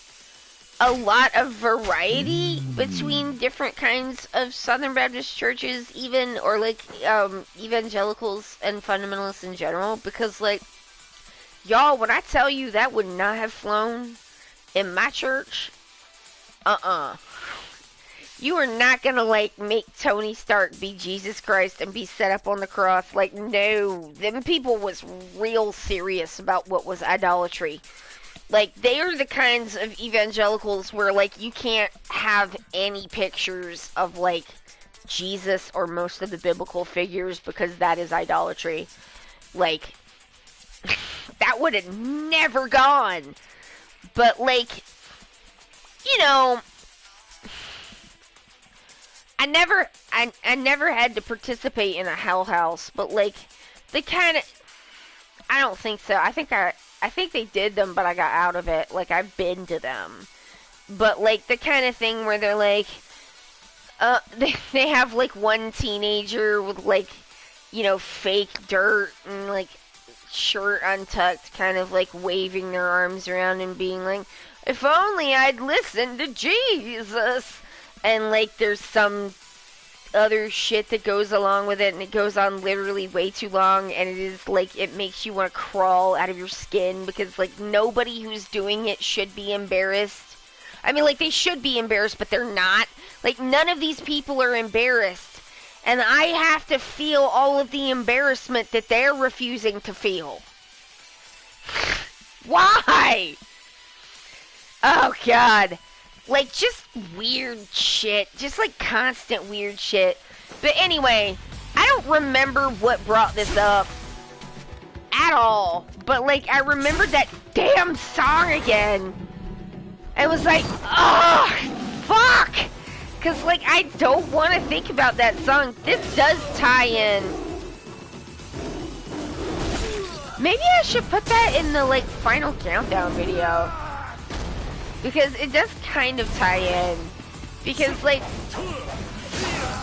Speaker 1: a lot of variety between different kinds of Southern Baptist churches, even, or like evangelicals and fundamentalists in general, because like, y'all, when I tell you that would not have flown in my church, you are not gonna like make Tony Stark be Jesus Christ and be set up on the cross. Like, no, them people was real serious about what was idolatry. Like, they are the kinds of evangelicals where, like, you can't have any pictures of, like, Jesus or most of the biblical figures because that is idolatry. Like, that would have never gone. But, like, you know, I never had to participate in a hell house, but, like, they kind of, I don't think so. I think they did them, but I got out of it. Like, I've been to them. But, like, the kind of thing where they're, like, they have, like, one teenager with, like, you know, fake dirt and, like, shirt untucked, kind of like waving their arms around and being like, if only I'd listened to Jesus. And like there's some other shit that goes along with it, and it goes on literally way too long, and it is like, it makes you want to crawl out of your skin, because like nobody who's doing it should be embarrassed. I mean, like, they should be embarrassed, but they're not. Like, none of these people are embarrassed, and I have to feel all of the embarrassment that they're refusing to feel. Why? Oh God. Like, just weird shit. Just, like, constant weird shit. But anyway, I don't remember what brought this up at all. But, like, I remembered that damn song again. And was like, oh, fuck! Because, like, I don't want to think about that song. This does tie in. Maybe I should put that in the, like, final countdown video. Because it does kind of tie in. Because, like,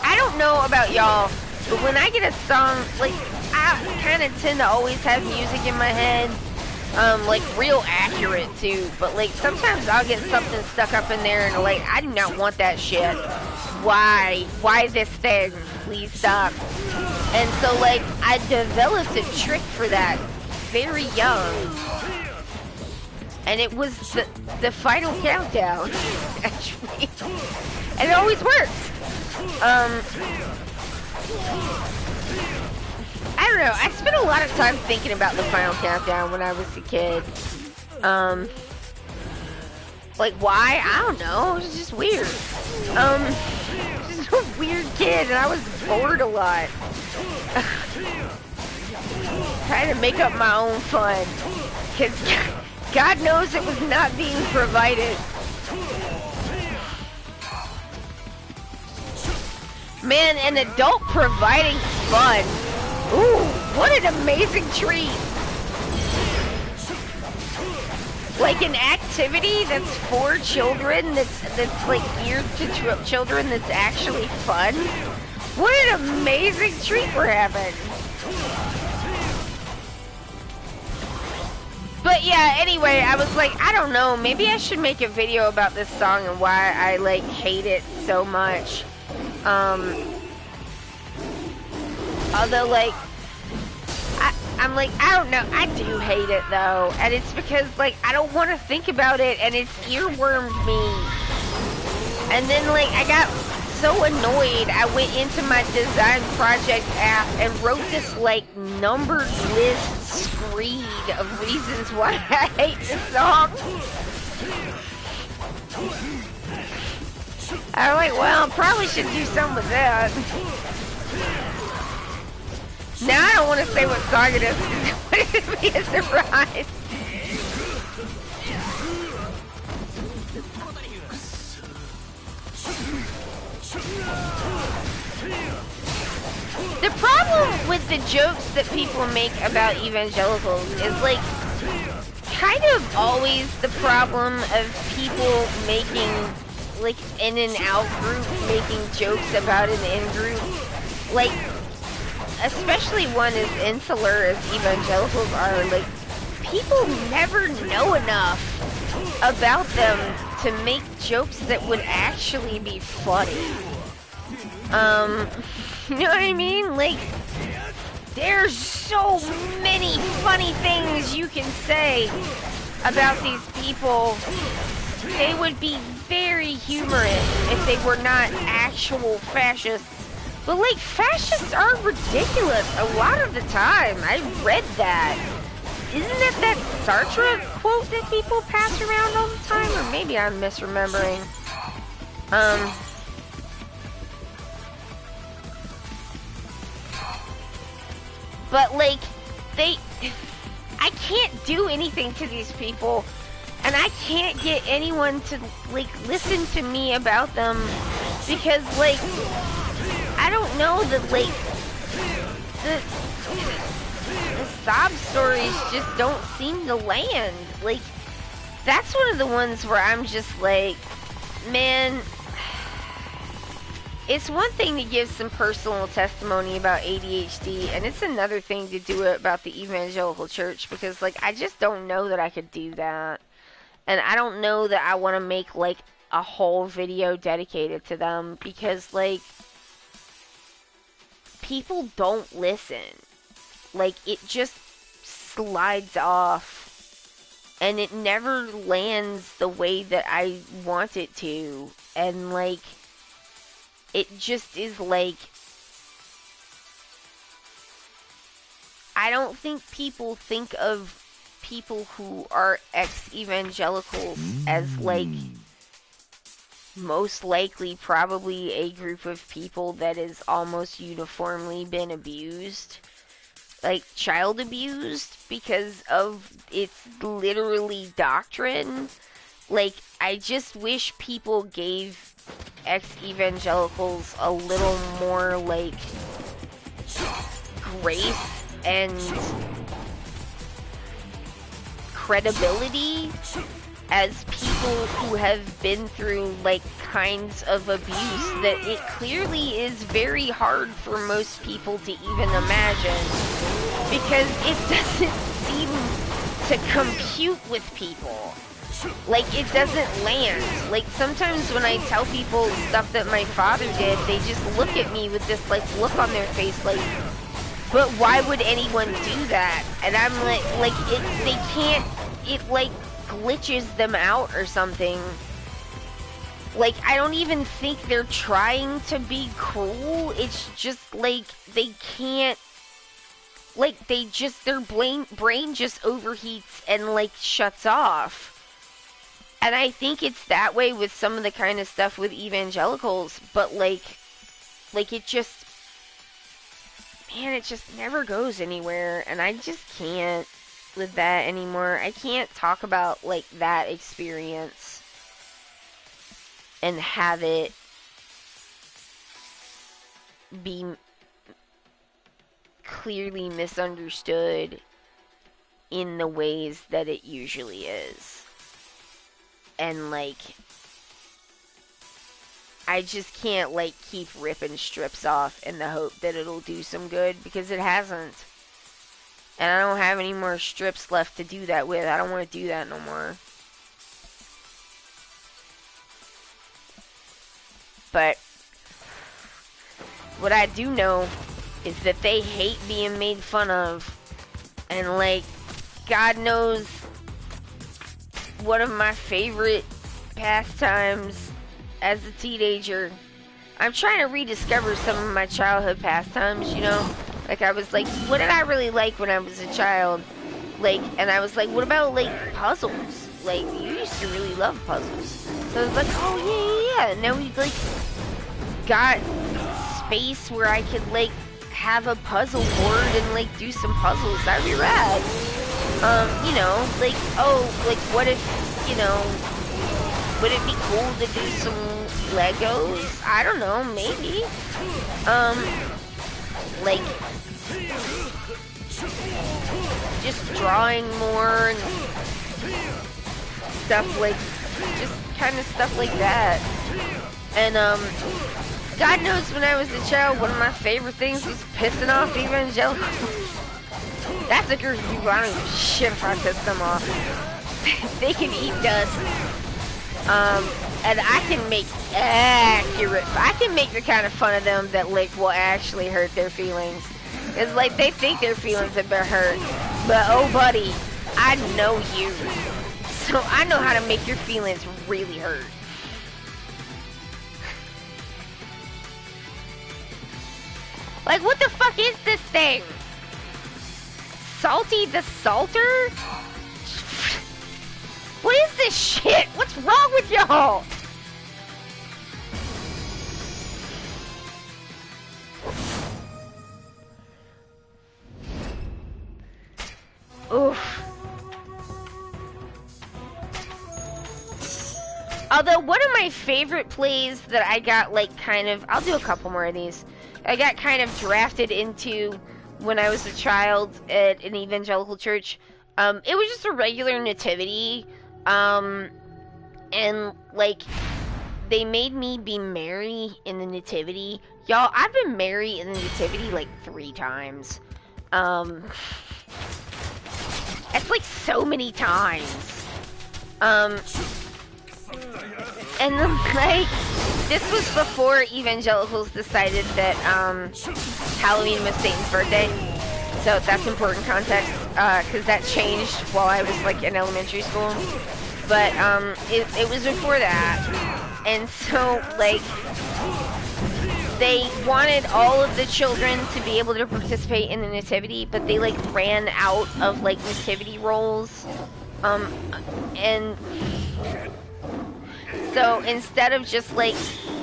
Speaker 1: I don't know about y'all, but when I get a song, like, I kind of tend to always have music in my head. Like, real accurate, too. But, like, sometimes I'll get something stuck up in there, and, like, I do not want that shit. Why? Why this thing? Please stop. And so, like, I developed a trick for that very young. And it was the final countdown, actually. And it always works. I don't know. I spent a lot of time thinking about the final countdown when I was a kid. Like, why? I don't know. It was just weird. Just a weird kid, and I was bored a lot. Trying to make up my own fun. Because God knows it was not being provided. Man, an adult providing fun. Ooh, what an amazing treat. Like an activity that's for children, that's like geared to children, that's actually fun. What an amazing treat we're having. But yeah, anyway, I was like, I don't know, maybe I should make a video about this song and why I, like, hate it so much. Although, like, I'm like, I don't know, I do hate it, though. And it's because, like, I don't want to think about it, and it's earwormed me. And then, like, I got so annoyed, I went into my design project app and wrote this, like, numbered list screed of reasons why I hate this song. I'm like, well, probably should do something with that. Now I don't want to say what song it is, because I want it to be a surprise. The problem with the jokes that people make about evangelicals is, like, kind of always the problem of people making, like, in and out group, making jokes about an in group. Like, especially one as insular as evangelicals are, like, people never know enough about them to make jokes that would actually be funny. You know what I mean? Like, there's so many funny things you can say about these people. They would be very humorous if they were not actual fascists. But, like, fascists are ridiculous a lot of the time. I read that. Isn't that Sartre quote that people pass around all the time? Or maybe I'm misremembering. But, like, I can't do anything to these people, and I can't get anyone to, like, listen to me about them, because, like, I don't know, the sob stories just don't seem to land. Like, that's one of the ones where I'm just like, man, it's one thing to give some personal testimony about ADHD, and it's another thing to do it about the evangelical church, because, like, I just don't know that I could do that. And I don't know that I want to make, like, a whole video dedicated to them, because, like, people don't listen. Like, it just slides off. And it never lands the way that I want it to. And, like, it just is like, I don't think people think of people who are ex-evangelicals as, like, most likely probably a group of people that has almost uniformly been abused. Like, child abused because of its literally doctrine. Like, I just wish people gave ex-evangelicals a little more, like, grace and credibility as people who have been through, like, kinds of abuse that it clearly is very hard for most people to even imagine, because it doesn't seem to compute with people. Like, it doesn't land. Like, sometimes when I tell people stuff that my father did, they just look at me with this, like, look on their face, like, but why would anyone do that? And I'm like, they can't, it, like, glitches them out or something. Like, I don't even think they're trying to be cruel. It's just, like, they can't, like, they just, their brain just overheats and, like, shuts off. And I think it's that way with some of the kind of stuff with evangelicals, but, like, it just, man, it just never goes anywhere, and I just can't with that anymore. I can't talk about, like, that experience and have it be clearly misunderstood in the ways that it usually is. And, like, I just can't, like, keep ripping strips off in the hope that it'll do some good, because it hasn't. And I don't have any more strips left to do that with. I don't want to do that no more. But what I do know is that they hate being made fun of. And, like, God knows, one of my favorite pastimes as a teenager, I'm trying to rediscover some of my childhood pastimes, you know? Like, I was like, what did I really like when I was a child? Like, and I was like, what about, like, puzzles? Like, you used to really love puzzles. So I was like, oh, yeah. And now we, like, got space where I could, like, have a puzzle board and, like, do some puzzles. That'd be rad. You know, like, oh, like, what if, you know, would it be cool to do some Legos? I don't know, maybe. Like, just drawing more and stuff, like, just kind of stuff like that. And, God knows when I was a child, one of my favorite things was pissing off evangelicals. That's a group of people I don't give a shit if I piss them off. They can eat dust. And I can make the kind of fun of them that, like, will actually hurt their feelings. It's like, they think their feelings have been hurt, but oh buddy, I know you. So I know how to make your feelings really hurt. Like, what the fuck is this thing? Salty the Salter? What is this shit? What's wrong with y'all? Oof. Although, one of my favorite plays that I got, like, kind of, I'll do a couple more of these. I got kind of drafted into when I was a child at an evangelical church. It was just a regular nativity. And, like, they made me be Mary in the Nativity. Y'all, I've been Mary in the Nativity like 3 times. It's like so many times. And then, like, this was before evangelicals decided that Halloween was Satan's birthday. So that's important context, because that changed while I was like in elementary school. But it was before that, and so like they wanted all of the children to be able to participate in the nativity, but they like ran out of like nativity roles, and so instead of just like,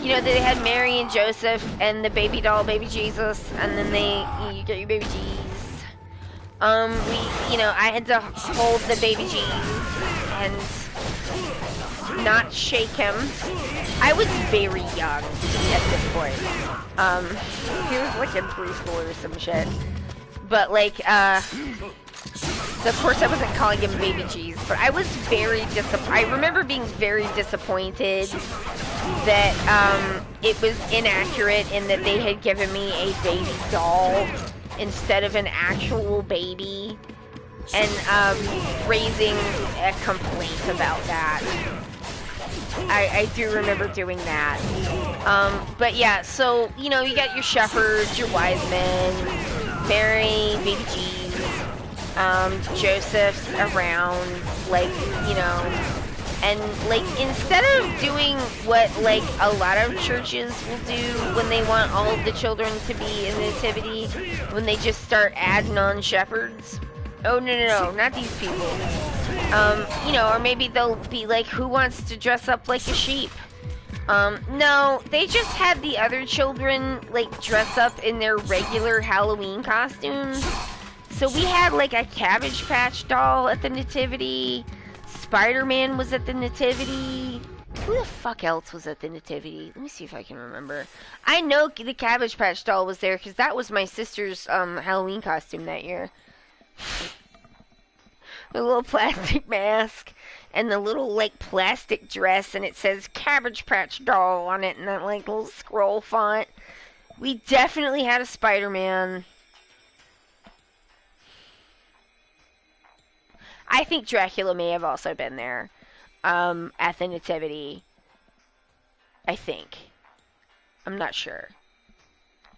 Speaker 1: you know, they had Mary and Joseph and the baby doll, baby Jesus, and then you get your baby Jesus. I had to hold the baby Jesus and not shake him. I was very young at this point. He was like in preschool or some shit. But like, so of course I wasn't calling him baby Jesus, but I was very I remember being very disappointed that it was inaccurate in that they had given me a baby doll instead of an actual baby, and raising a complaint about that. I do remember doing that. But yeah, so, you know, you got your shepherds, your wise men, Mary, baby Jesus, Joseph's around, like, you know, and like, instead of doing what like a lot of churches will do when they want all of the children to be in the nativity, when they just start adding on shepherds. Oh, no, not these people. You know, or maybe they'll be like, who wants to dress up like a sheep? No, they just had the other children, like, dress up in their regular Halloween costumes. So we had, like, a Cabbage Patch doll at the nativity. Spider-Man was at the nativity. Who the fuck else was at the nativity? Let me see if I can remember. I know the Cabbage Patch doll was there, because that was my sister's, Halloween costume that year. The little plastic mask and the little like plastic dress, and it says Cabbage Patch doll on it in that like little scroll font. We definitely had a Spider-Man. I think Dracula may have also been there at the nativity. I think. I'm not sure.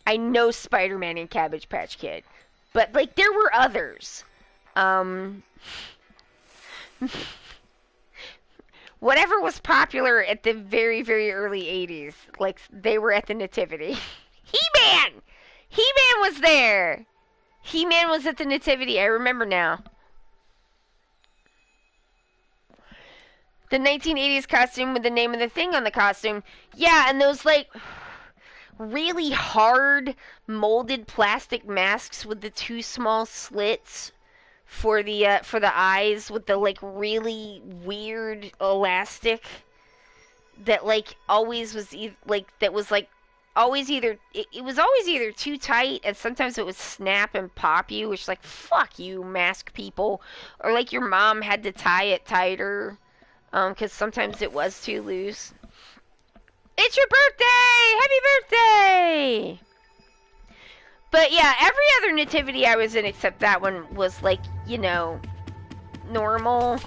Speaker 1: I know Spider-Man and Cabbage Patch Kid. But, like, there were others. Whatever was popular at the very, very early 80s. Like, they were at the nativity. He-Man! He-Man was there! He-Man was at the nativity, I remember now. The 1980s costume with the name of the thing on the costume. Yeah, and those, like, really hard molded plastic masks with the 2 small slits for the eyes, with the like really weird elastic that like always was always either too tight, and sometimes it would snap and pop you, which like, fuck you, mask people, or like your mom had to tie it tighter because sometimes it was too loose. It's your birthday! Happy birthday! But yeah, every other nativity I was in except that one was like, you know, normal.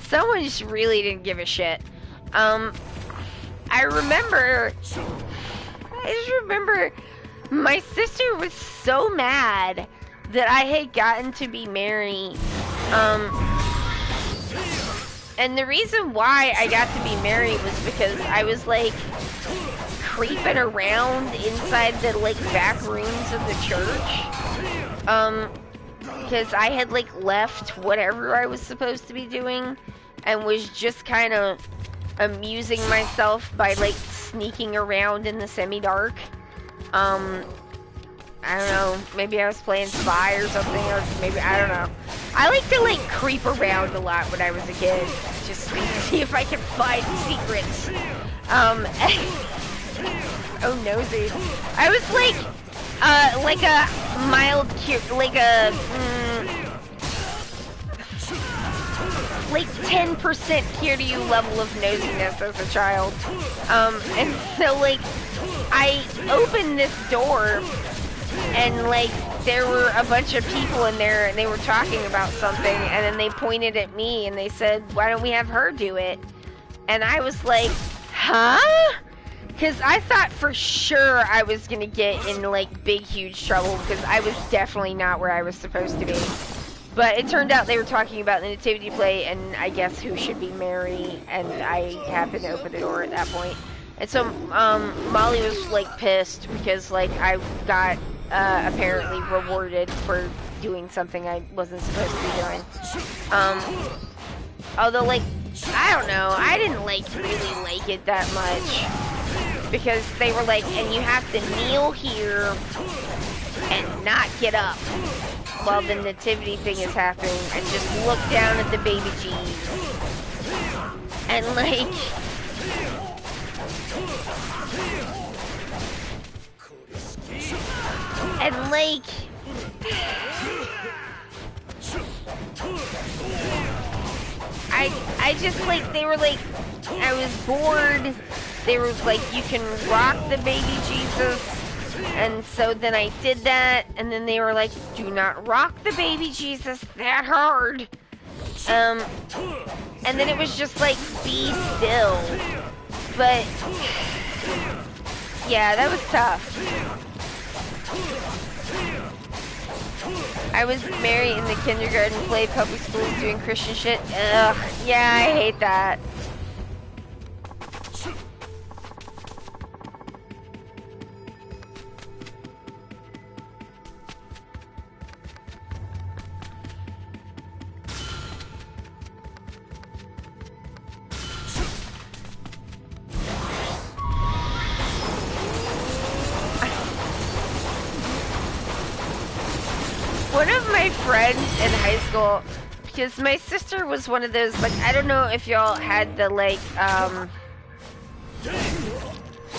Speaker 1: Someone just really didn't give a shit. I just remember my sister was so mad that I had gotten to be Mary. And the reason why I got to be Mary was because I was like creeping around inside the like back rooms of the church. Because I had like left whatever I was supposed to be doing and was just kind of amusing myself by like sneaking around in the semi-dark. I don't know, maybe I was playing Spy or something, or maybe, I don't know. I like to, like, creep around a lot when I was a kid, just to see if I can find secrets. Oh, nosy. I was, like a mild, like 10% clear to you level of nosiness as a child. And so like, I opened this door, and like, there were a bunch of people in there, and they were talking about something, and then they pointed at me, and they said, why don't we have her do it? And I was like, huh? Because I thought for sure I was going to get in, like, big, huge trouble, because I was definitely not where I was supposed to be. But it turned out they were talking about the nativity play, and I guess who should be Mary, and I happened to open the door at that point. And so, Molly was, like, pissed, because, like, I got, apparently rewarded for doing something I wasn't supposed to be doing. Although, like, I don't know, I didn't, like, really like it that much, because they were like, and you have to kneel here and not get up while the nativity thing is happening, and just look down at the baby Jesus. And, like, I just, like, they were like, I was bored. They were like, you can rock the baby Jesus. And so then I did that, and then they were like, do not rock the baby Jesus that hard. And then it was just like, be still. But, yeah, that was tough. I was Mary in the kindergarten play, public schools doing Christian shit. Ugh, yeah, I hate that. One of my friends in high school, because my sister was one of those, like, I don't know if y'all had the, like,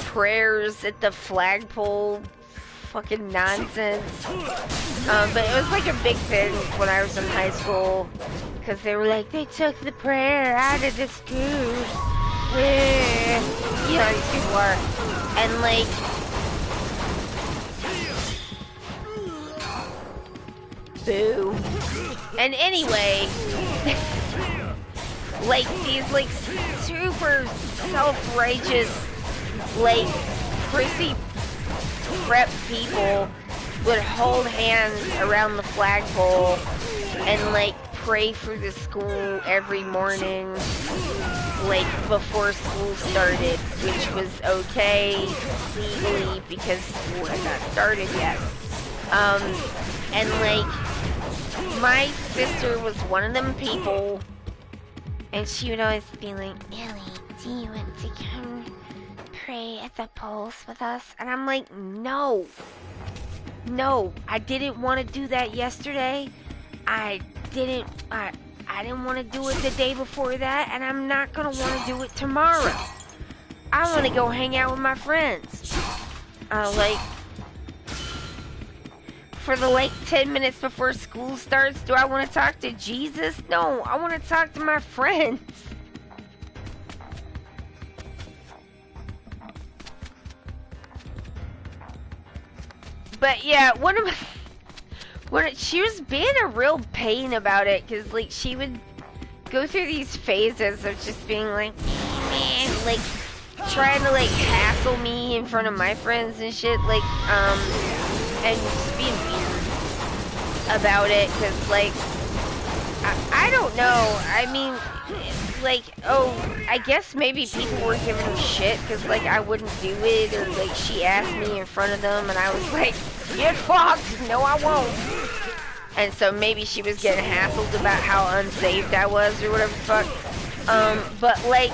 Speaker 1: prayers at the flagpole fucking nonsense. But it was, like, a big thing when I was in high school, because they were like, they took the prayer out of the school. You know how these people are. And, like, boo. And anyway, like, these, like, super self-righteous, like, prissy prep people would hold hands around the flagpole and, like, pray for the school every morning, like, before school started, which was okay legally because school had not started yet. And, like, my sister was one of them people, and she would always be like, Ellie, do you want to come pray at the polls with us? And I'm like, no. No, I didn't want to do that yesterday. I didn't want to do it the day before that, and I'm not going to want to do it tomorrow. I want to go hang out with my friends. Like, for the, like, 10 minutes before school starts, do I want to talk to Jesus? No, I want to talk to my friends. But, yeah, she was being a real pain about it, because, like, she would go through these phases of just being like, man, like, trying to, like, hassle me in front of my friends and shit, like, and just being weird about it, because, like, I don't know, I mean, like, oh, I guess maybe people were giving her shit, because, like, I wouldn't do it, or, like, she asked me in front of them, and I was like, get fucked, no I won't. And so maybe she was getting hassled about how unsaved I was, or whatever the fuck. But, like,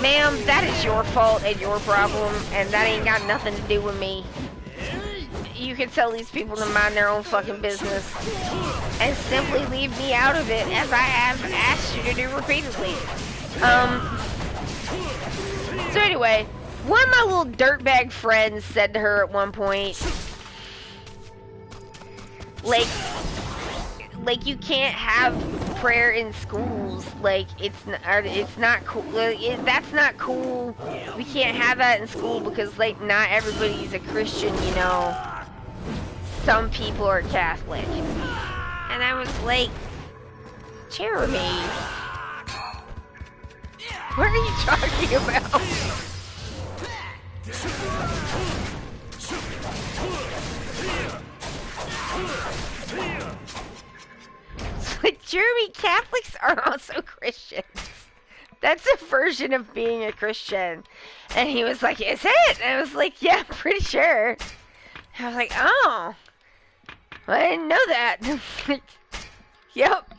Speaker 1: ma'am, that is your fault and your problem, and that ain't got nothing to do with me. You can tell these people to mind their own fucking business and simply leave me out of it, as I have asked you to do repeatedly. So anyway, one of my little dirtbag friends said to her at one point, like, you can't have prayer in schools. Like, it's not cool. That's not cool. We can't have that in school because, like, not everybody's a Christian, you know. Some people are Catholic. And I was like, Jeremy, what are you talking about? It's like, Jeremy, Catholics are also Christians. That's a version of being a Christian. And he was like, is it? And I was like, yeah, I'm pretty sure. I was like, oh. Well, I didn't know that. Yep.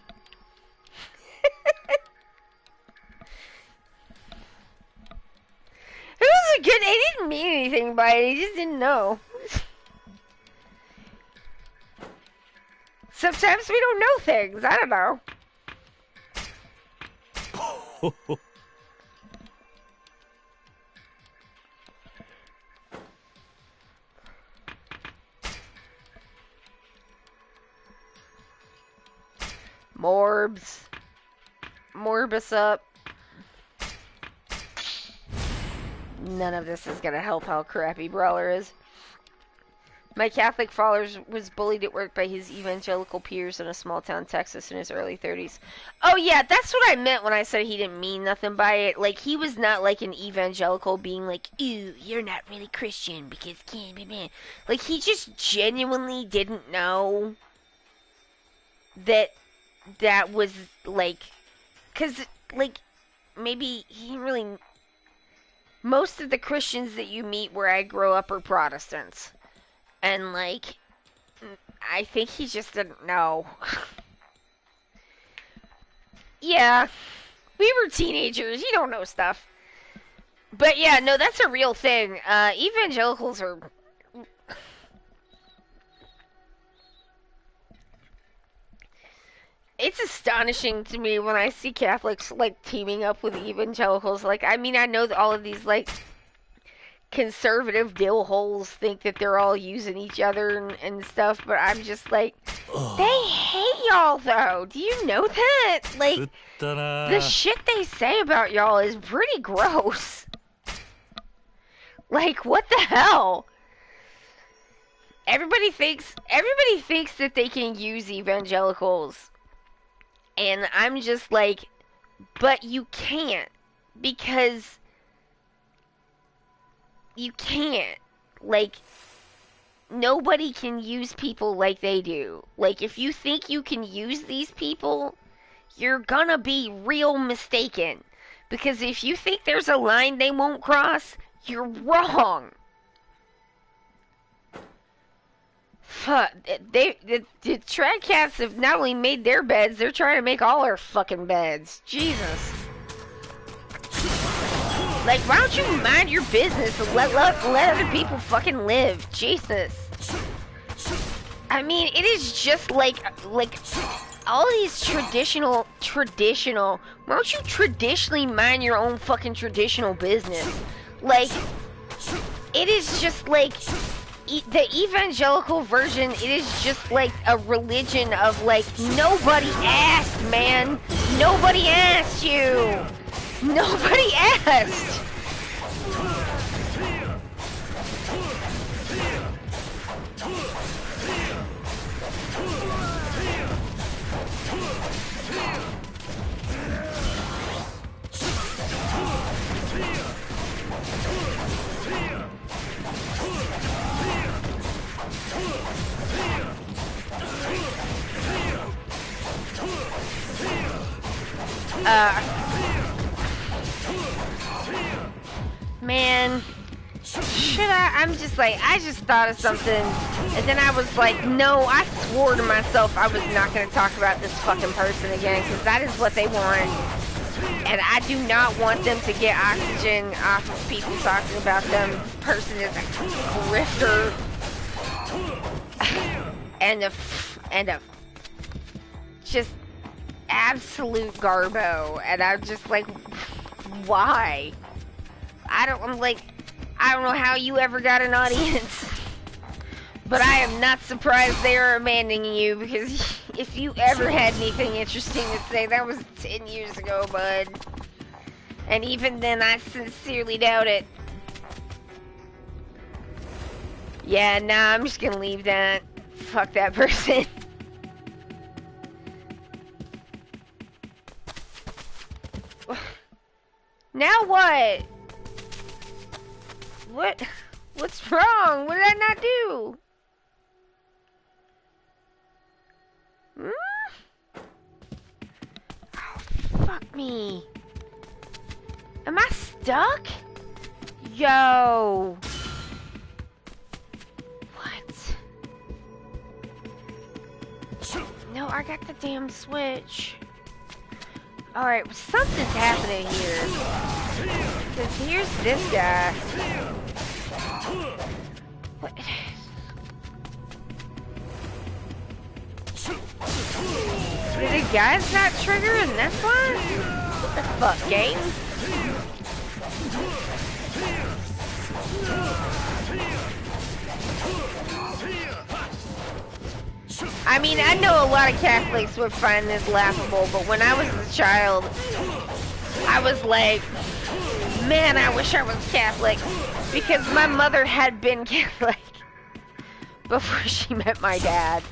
Speaker 1: It was a good, he didn't mean anything by it, he just didn't know. Sometimes we don't know things, I don't know. Morbus up. None of this is gonna help how crappy Brawler is. My Catholic father was bullied at work by his evangelical peers in a small town Texas in his early 30s. Oh yeah, that's what I meant when I said he didn't mean nothing by it. Like, he was not like an evangelical being like, ooh, you're not really Christian because can't be man. Like, he just genuinely didn't know that was like, cause like, maybe he didn't really. Most of the Christians that you meet where I grow up are Protestants. And, like, I think he just didn't know. Yeah, we were teenagers. You don't know stuff. But, yeah, no, that's a real thing. Evangelicals are... It's astonishing to me when I see Catholics, like, teaming up with evangelicals. Like, I mean, I know that all of these, like, conservative dill holes think that they're all using each other and stuff, but I'm just like, they hate y'all, though. Do you know that? Like, the shit they say about y'all is pretty gross. Like, what the hell? Everybody thinks that they can use evangelicals. And I'm just like, but you can't. Because you can't. Like, nobody can use people like they do. Like, if you think you can use these people, you're gonna be real mistaken. Because if you think there's a line they won't cross, you're wrong. Fuck, the Trad Cats have not only made their beds, they're trying to make all our fucking beds. Jesus. Like, why don't you mind your business and let other people fucking live? Jesus. I mean, it is just like all these traditional, why don't you traditionally mind your own fucking traditional business? Like, it is just like, the evangelical version, it is just like a religion of like, nobody asked, man. Nobody asked you. Nobody asked. Man, should I'm just like, I just thought of something, and then I was like, no, I swore to myself I was not going to talk about this fucking person again, because that is what they want, and I do not want them to get oxygen off of people talking about them. This person is a grifter, and a just absolute garbo, and I'm just like, why? I don't know how you ever got an audience, but I am not surprised they are abandoning you, because If you ever had anything interesting to say, that was 10 years ago, bud. And even then, I sincerely doubt it. Yeah, nah, I'm just gonna leave that. Fuck that person. Now what? What's wrong? What did I not do? Hmm? Oh, fuck me. Am I stuck? Yo. What? No, I got the damn switch. Alright, something's happening here. Because here's this guy. What? Did the guys not trigger in this one? What the fuck, game? I mean, I know a lot of Catholics would find this laughable, but when I was a child, I was like, man, I wish I was Catholic, because my mother had been Catholic before she met my dad.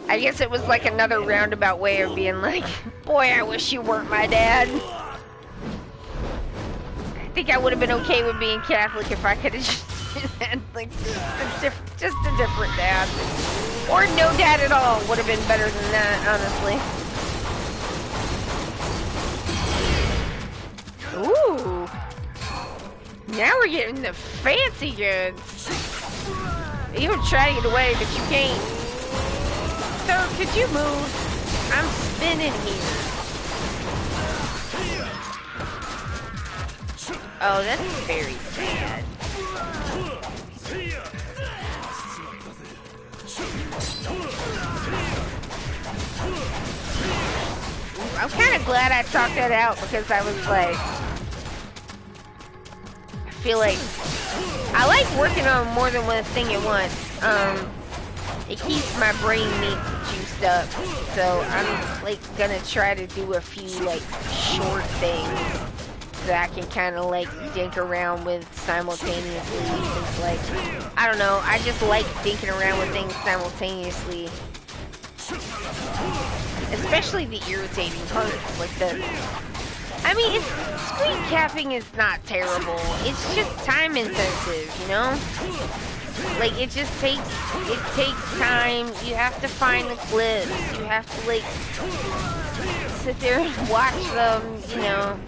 Speaker 1: I guess it was like another roundabout way of being like, boy, I wish you weren't my dad. I think I would have been okay with being Catholic if I could have just had like just a different dad. Or no dad at all would have been better than that, honestly. Ooh. Now we're getting the fancy goods. You were trying to get away, but you can't. Sir, could you move? I'm spinning here. Oh, that's very sad. I'm kind of glad I talked that out because I was like, I feel like I like working on more than one thing at once. It keeps my brain meat juiced up, so I'm like gonna try to do a few like short things that I can kind of like dink around with simultaneously. It's like, I don't know, I just like dinking around with things simultaneously. Especially the irritating parts, like the... I mean, screen capping is not terrible. It's just time intensive, you know? Like, it takes time. You have to find the clips. You have to, like, sit there and watch them, you know,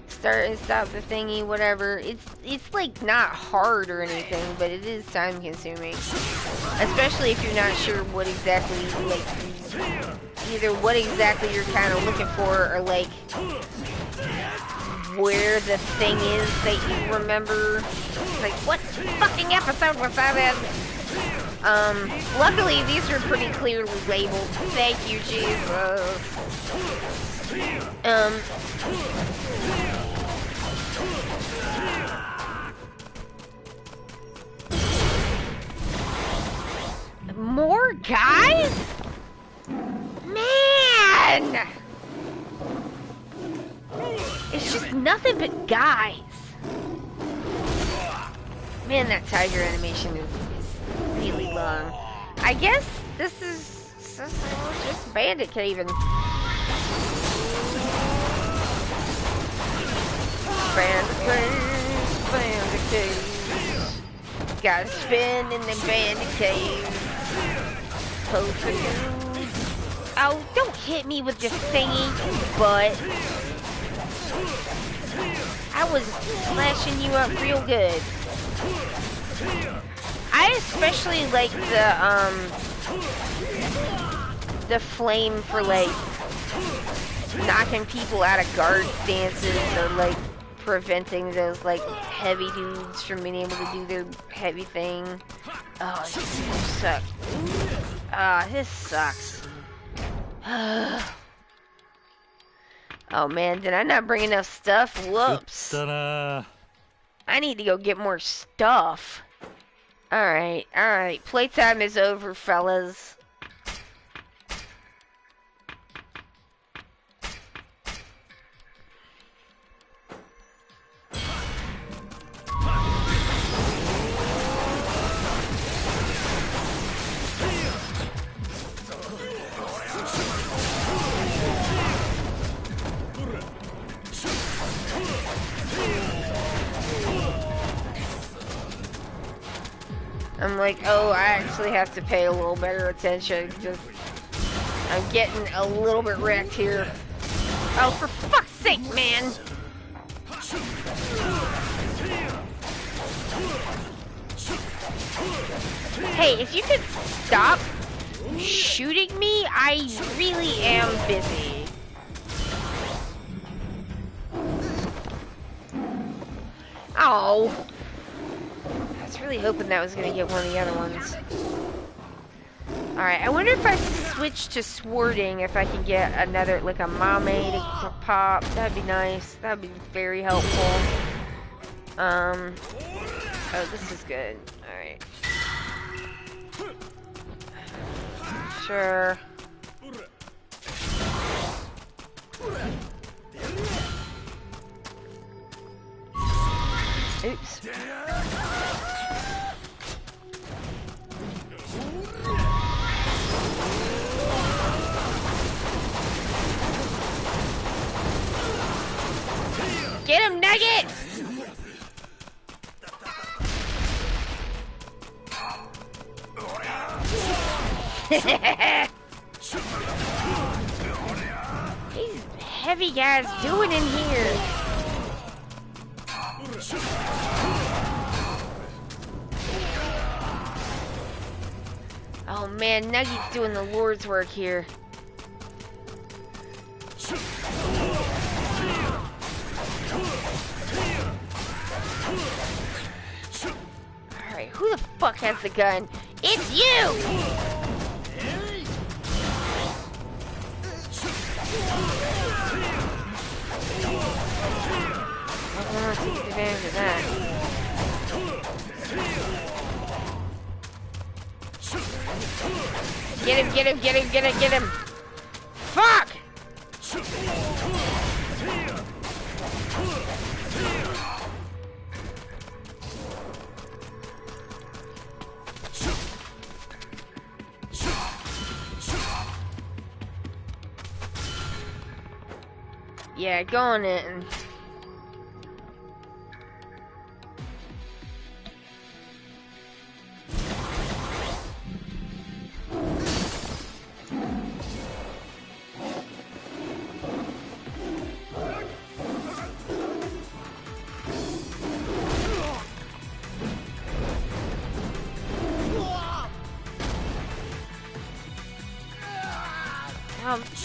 Speaker 1: start and stop the thingy, whatever. It's like, not hard or anything, but it is time consuming. Especially if you're not sure what exactly, like, either what exactly you're kind of looking for, or, like, where the thing is that you remember. Like, what fucking episode was that in? Luckily, these are pretty clearly labeled. Thank you, Jesus. More guys? Man! It's just nothing but guys. Man, that tiger animation is really long. I guess this is just bandit caving. Bandit caves. Gotta spin in the bandit cave. Oh, don't hit me with this thingy, but I was slashing you up real good. I especially like the flame for like knocking people out of guard stances, or like preventing those like heavy dudes from being able to do their heavy thing. Oh, this sucks. Ah, this sucks. Oh man, did I not bring enough stuff? Whoops. I need to go get more stuff. Alright, alright. Playtime is over, fellas. I'm like, oh, I actually have to pay a little better attention. Just, I'm getting a little bit wrecked here. Oh, for fuck's sake, man! Hey, if you could stop shooting me, I really am busy. Oh. I was really hoping that was gonna get one of the other ones. Alright, I wonder if I switch to swording, if I can get another, like a mame to pop. That'd be nice. That'd be very helpful. Oh, this is good. Alright. Sure. Oops. Get him, Nugget! These heavy guys doing in here? Oh man, Nugget's doing the Lord's work here. Alright, who the fuck has the gun? It's you! I'm gonna take advantage of that. Get him, get him, get him, get him, get him! Fuck! Yeah, go on in.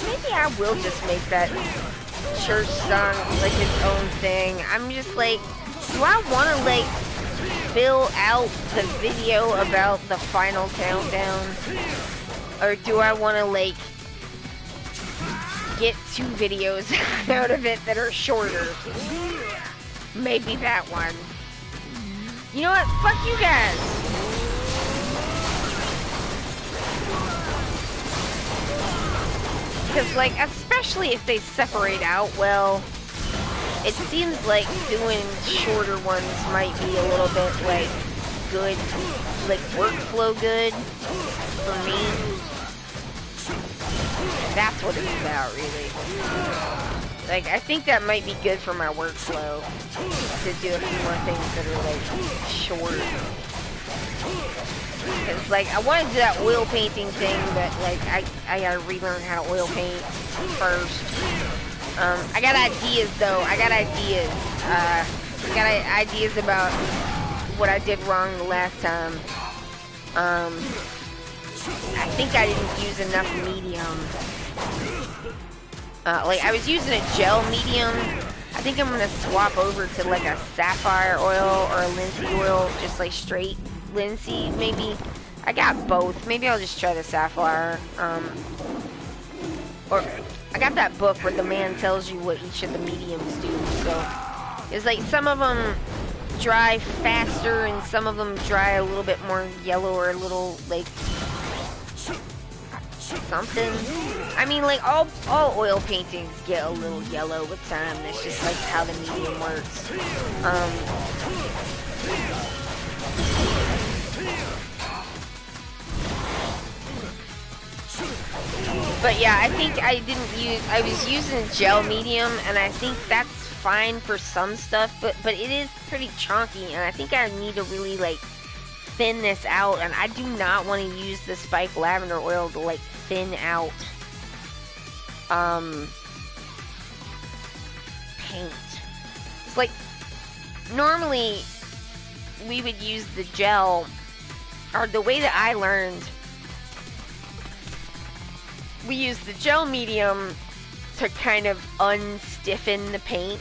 Speaker 1: Maybe I will just make that church song like its own thing. I'm just like, do I want to like fill out the video about the final countdown, or do I want to like get 2 videos out of it that are shorter? Maybe that one. You know what? Fuck you guys. Because, like, especially if they separate out well, it seems like doing shorter ones might be a little bit, like, good, like, workflow good for me. That's what it's about, really. Like, I think that might be good for my workflow, to do a few more things that are, like, short. Cause like I want to do that oil painting thing, but like I gotta relearn how to oil paint first. I got ideas though. I got ideas. Ideas about what I did wrong the last time. I think I didn't use enough medium. Like I was using a gel medium. I think I'm gonna swap over to like a sapphire oil or a linseed oil, just like straight linseed maybe. I got both. Maybe I'll just try the sapphire. Or I got that book where the man tells you what each of the mediums do. So it's like some of them dry faster and some of them dry a little bit more yellow or a little like something. I mean, like all oil paintings get a little yellow with time. That's just like how the medium works. But yeah, I think I was using gel medium, and I think that's fine for some stuff, but it is pretty chunky, and I think I need to really like thin this out, and I do not want to use the spike lavender oil to like thin out paint. It's like normally we would use the gel, or the way that I learned, we use the gel medium to kind of unstiffen the paint.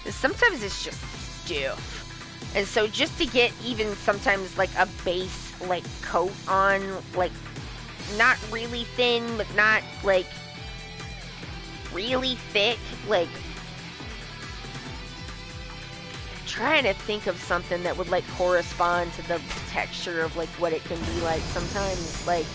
Speaker 1: Sometimes it's just stiff. And so just to get even sometimes like a base like coat on, like not really thin, but not like really thick, like trying to think of something that would like correspond to the texture of like what it can be like sometimes, like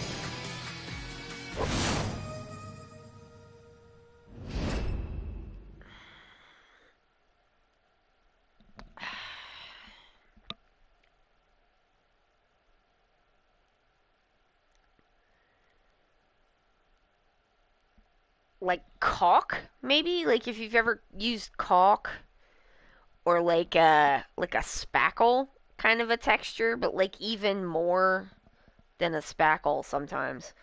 Speaker 1: caulk, maybe? Like if you've ever used caulk, or like a spackle kind of a texture, but like even more than a spackle sometimes.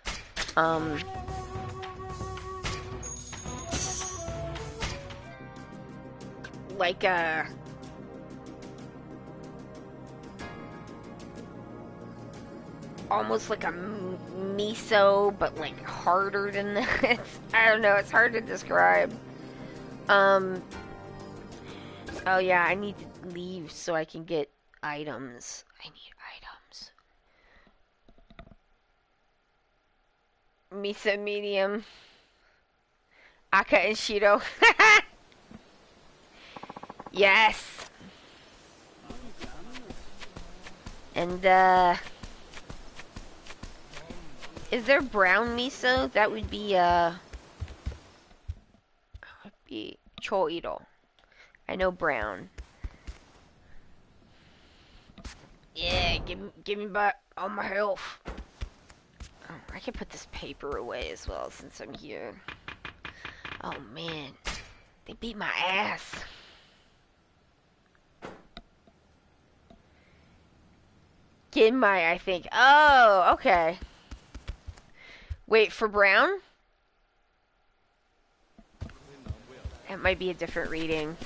Speaker 1: Like a almost like a miso, but like harder than that. I don't know, it's hard to describe. Oh yeah, I need to leave so I can get items. I need items. Miso medium. Aka and Shiro. Yes. And is there brown miso? That would be choiro. I know brown. Yeah, give me back all my health. Oh, I can put this paper away as well since I'm here. Oh man, they beat my ass. Genmai, I think. Oh, okay. Wait, for brown? That might be a different reading.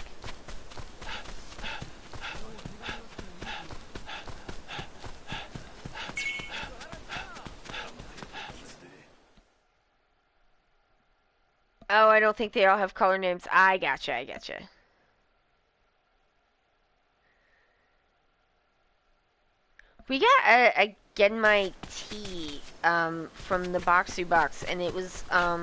Speaker 1: Oh, I don't think they all have color names. I gotcha, I gotcha. We got a Genmai tea from the Boxu box, and it was I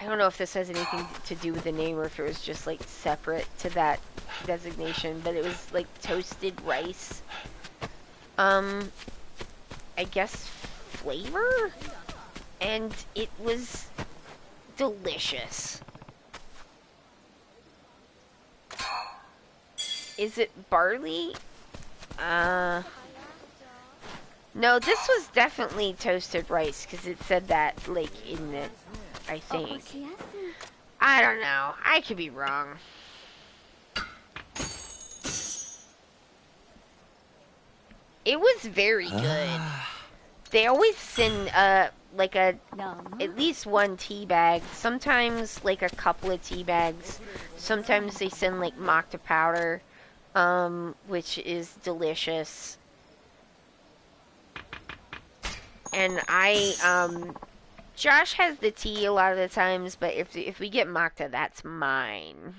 Speaker 1: don't know if this has anything to do with the name or if it was just like separate to that designation, but it was like toasted rice. I guess flavor? And it was delicious. Is it barley? No, this was definitely toasted rice because it said that like in it, I think. I don't know. I could be wrong. It was very good. They always send like at least one tea bag. Sometimes like a couple of tea bags. Sometimes they send like matcha powder, which is delicious. And Josh has the tea a lot of the times, but if we get matcha, that's mine.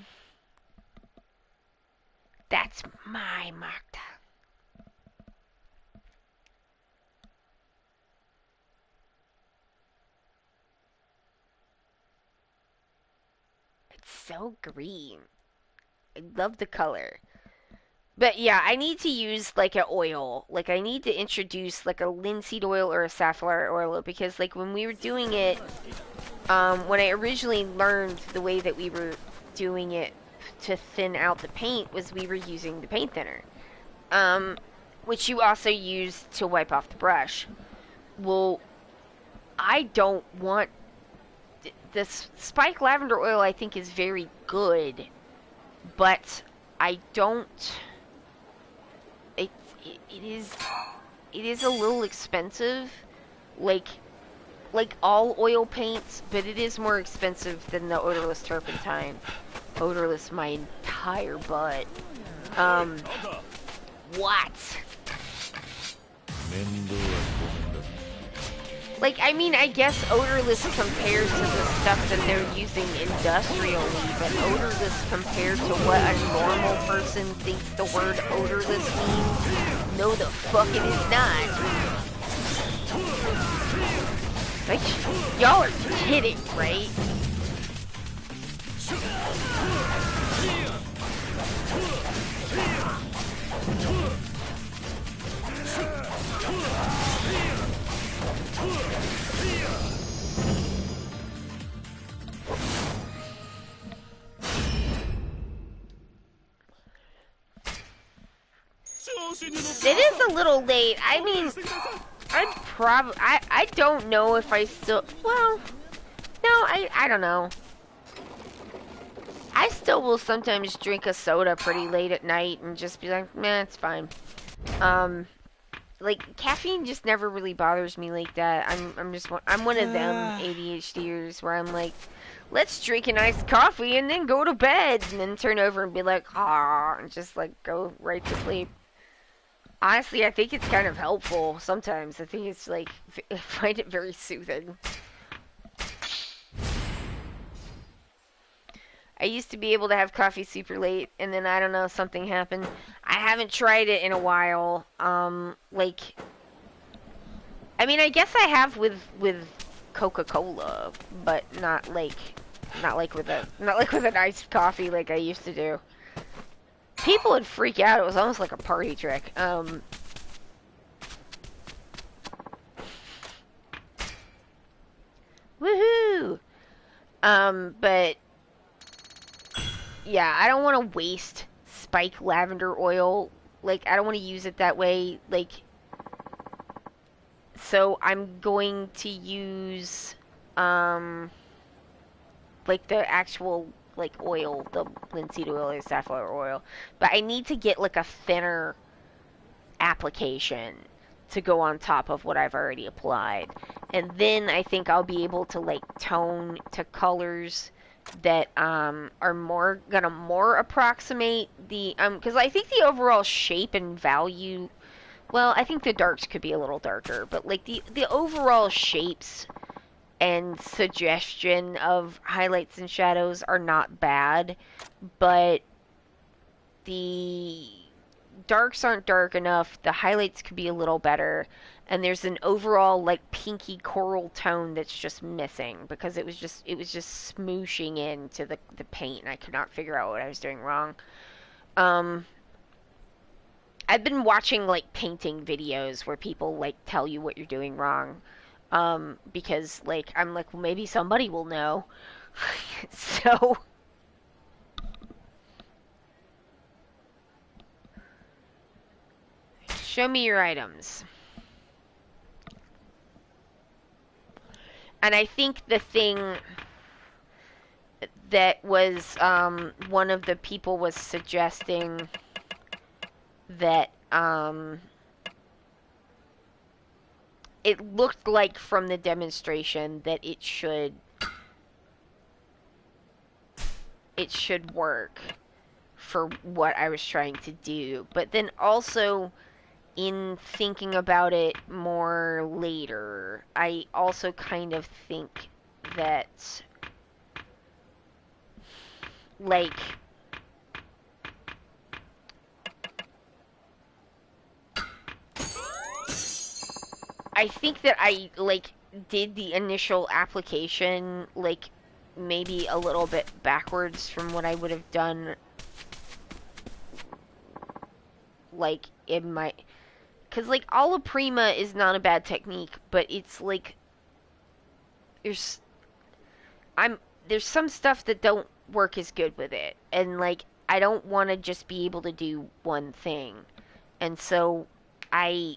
Speaker 1: That's my matcha. It's so green. I love the color. But yeah, I need to use like an oil. Like I need to introduce like a linseed oil or a safflower oil because like when we were doing it, when I originally learned the way that we were doing it to thin out the paint was we were using the paint thinner, which you also use to wipe off the brush. Well, I don't want this spike lavender oil. I think is very good, but I don't. It it is a little expensive, like all oil paints, but it is more expensive than the odorless turpentine. Odorless my entire butt. What? Like, I mean, I guess odorless compared to the stuff that they're using industrially, but odorless compared to what a normal person thinks the word odorless means? No, the fuck it is not. Like, y'all are kidding, right? It is a little late. I mean, I don't know if I still, well, no, I don't know. I still will sometimes drink a soda pretty late at night and just be like, man, it's fine. Like, caffeine just never really bothers me like that. I'm one of them ADHDers where I'm like, let's drink an iced coffee and then go to bed and then turn over and be like, ah, and just like go right to sleep. Honestly, I think it's kind of helpful sometimes. I think it's like, I find it very soothing. I used to be able to have coffee super late, and then I don't know, something happened. I haven't tried it in a while. Like, I mean, I guess I have with Coca-Cola, but not like with an iced coffee like I used to do. People would freak out. It was almost like a party trick. Woohoo! But yeah, I don't want to waste spike lavender oil. Like, I don't want to use it that way. Like, so I'm going to use, like the actual, like, oil, the linseed oil or safflower oil. But I need to get, like, a thinner application to go on top of what I've already applied. And then I think I'll be able to, like, tone to colors that are gonna more approximate the because I think the overall shape and value, well, I think the darks could be a little darker, but like the overall shapes and suggestion of highlights and shadows are not bad, but the darks aren't dark enough. The highlights could be a little better, and there's an overall like pinky coral tone that's just missing because it was just smooshing into the paint, and I could not figure out what I was doing wrong. I've been watching like painting videos where people like tell you what you're doing wrong, because like I'm like, well, maybe somebody will know. So show me your items. And I think the thing that was, one of the people was suggesting that, it looked like from the demonstration that it should work for what I was trying to do. But then also, in thinking about it more later, I also kind of think that, like, I think that I, like, did the initial application, like, maybe a little bit backwards from what I would have done like in my, cause like alla prima is not a bad technique, but it's like there's I'm there's some stuff that don't work as good with it, and like I don't want to just be able to do one thing, and so I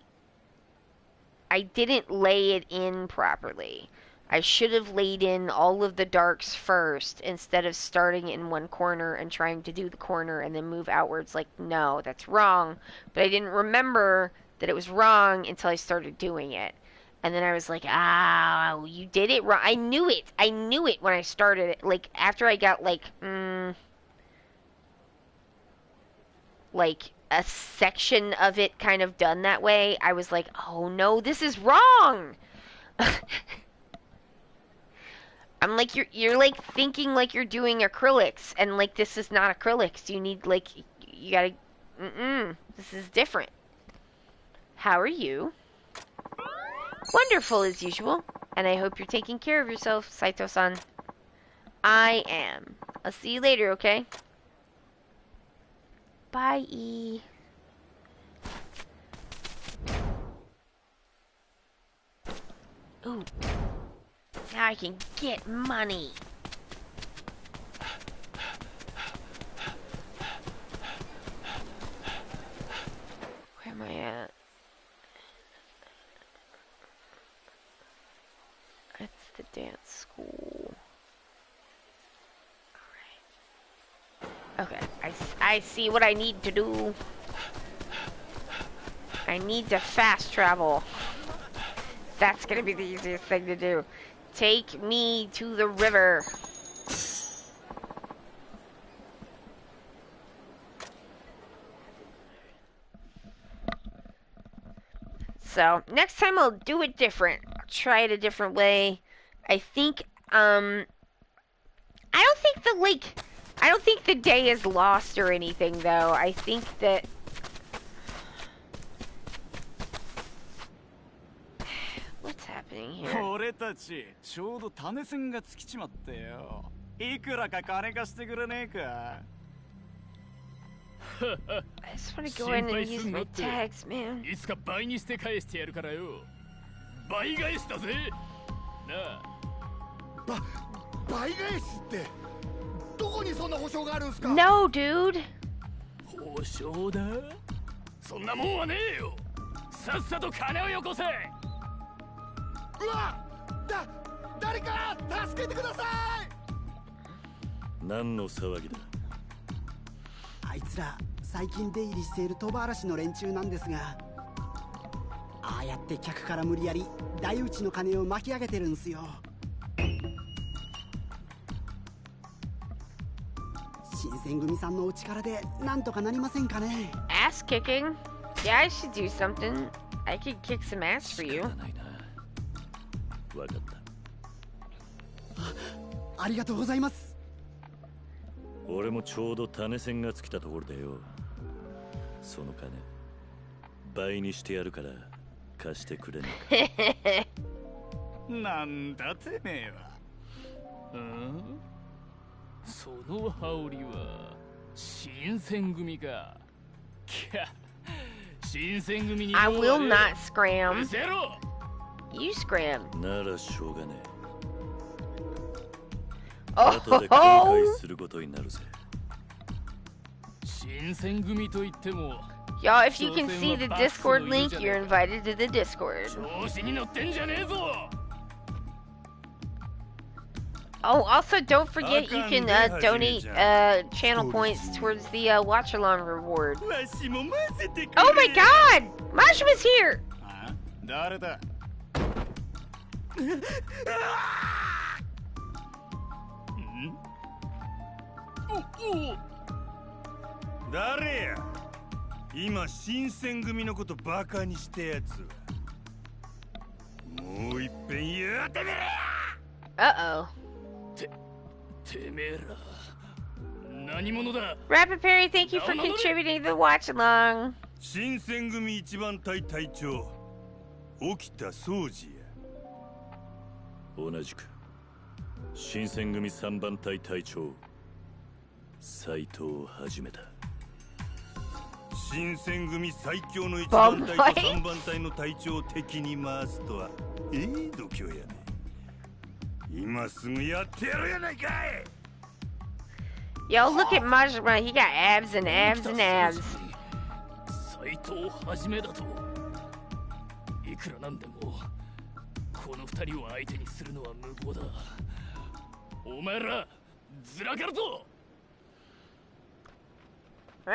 Speaker 1: I didn't lay it in properly. I should have laid in all of the darks first instead of starting in one corner and trying to do the corner and then move outwards. Like, no, that's wrong. But I didn't remember that it was wrong until I started doing it. And then I was like, ah, you did it wrong. I knew it. I knew it when I started it. Like, after I got, like a section of it kind of done that way, I was like, oh no, this is wrong. I'm like, you're like thinking like you're doing acrylics, and like this is not acrylics. You need like you gotta, this is different. How are you? Wonderful as usual, and I hope you're taking care of yourself, Saito-san. I am. I'll see you later, okay? Bye. Ooh. Now I can get money. Where am I at? That's the dance school. Alright. Okay, I see what I need to do. I need to fast travel. That's gonna be the easiest thing to do. Take me to the river. So, next time I'll do it different. I'll try it a different way. I think, I don't think the day is lost or anything, though. I think that... What's happening here? I just want to go in and use my tags, man. No, dude. Ass kicking? Yeah, I should do something. I could kick some ass for you. I will not scram. You scram. Oh! Y'all, if you can see the Discord link, you're invited to the Discord. Oh, also don't forget you can donate channel points towards the watch-along reward. Oh my god! Mashima's here! Uh-oh. Rapid Perry, thank you for contributing to the watch along.
Speaker 2: 新選組最強の一
Speaker 1: Bum
Speaker 2: 番隊と
Speaker 1: fight?
Speaker 2: 三番隊の隊長を敵に回すとは度胸やね。今すぐやってやるやないかい。
Speaker 1: Yo, look at Majima. He got abs and abs and abs.
Speaker 3: 斎藤はじめだと。いくらなんでもこの二人を相手にするのは無謀だ。お前らずらかるぞ。
Speaker 1: Run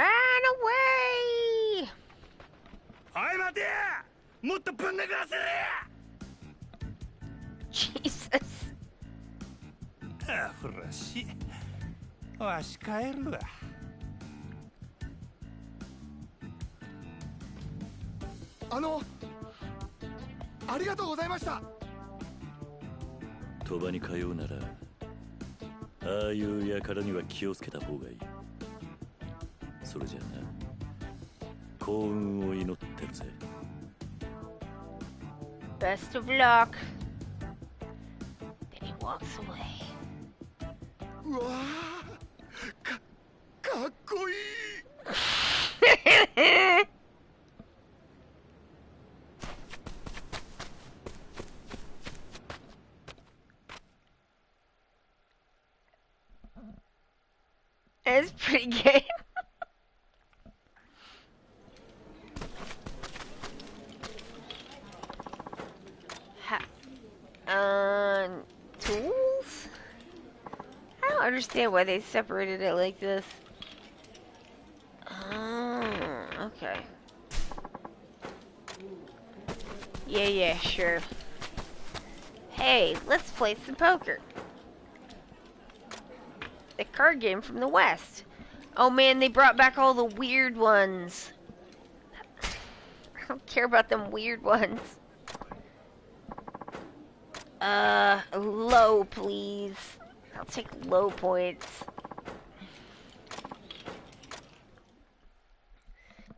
Speaker 1: away!
Speaker 2: はい待てや、もっとぶん殴らせろや。
Speaker 1: Jesus.
Speaker 2: アホらしい。わし帰るわ。
Speaker 4: ありがとうございました。
Speaker 3: 鳥羽に通うならああいう輩には気をつけた方がいい。それじゃあな、幸運を祈ってるぜ。
Speaker 1: Best of luck. Then he walks away.
Speaker 4: うわー、かっこいい。
Speaker 1: It's pretty good. Tools? I don't understand why they separated it like this. Okay. Yeah, sure. Hey, let's play some poker. The card game from the West. Oh man, they brought back all the weird ones. I don't care about them weird ones. Low, please. I'll take low points.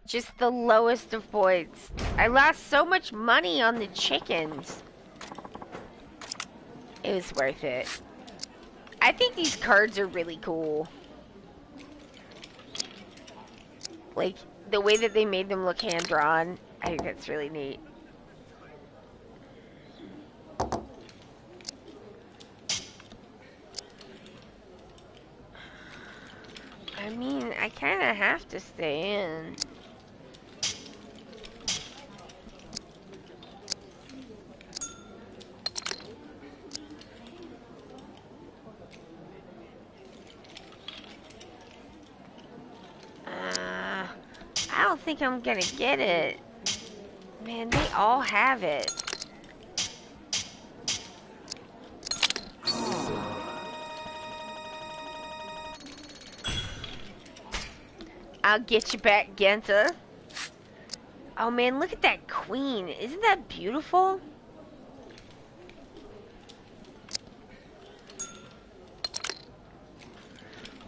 Speaker 1: Just the lowest of points. I lost so much money on the chickens. It was worth it. I think these cards are really cool. Like, the way that they made them look hand-drawn, I think that's really neat. I mean, I kind of have to stay in. I don't think I'm gonna get it. Man, they all have it. I'll get you back, Genta. Oh man, look at that queen. Isn't that beautiful?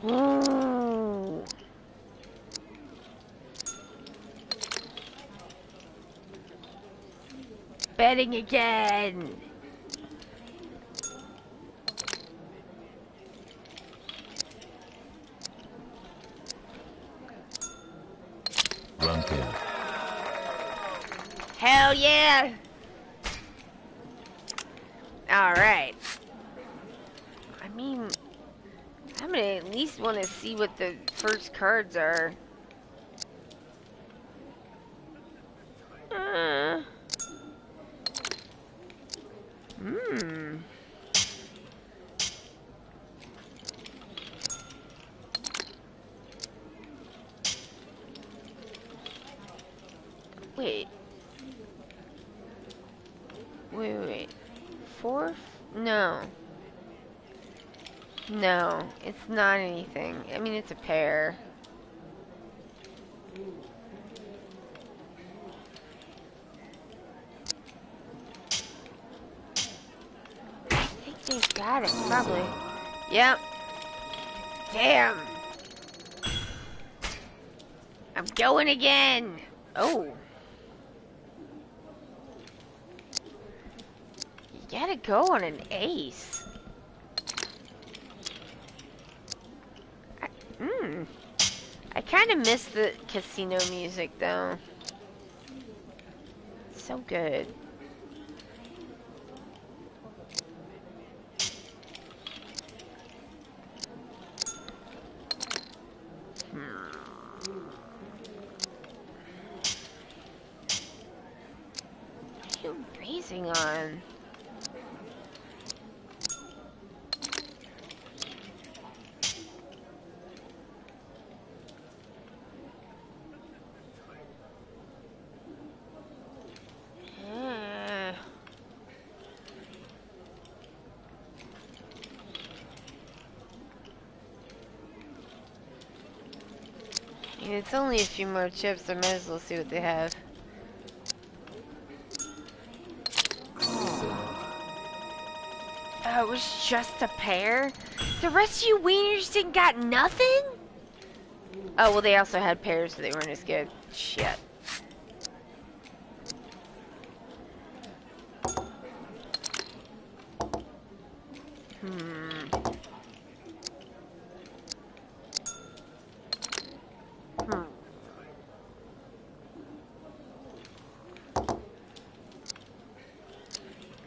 Speaker 1: Ooh. Betting again. Hell yeah! Alright. I mean, I'm gonna at least want to see what the first cards are. Wait. Wait. Fourth? No. No, it's not anything. I mean, it's a pair. I think they've got it, probably. Yep. Damn. I'm going again. Oh. You gotta go on an ace. I kind of miss the casino music though. So good. What are you raising on? It's only a few more chips. I might as well see what they have. Oh, it was just a pair? The rest of you wieners didn't got nothing? Oh, well, they also had pairs, so they weren't as good. Shit.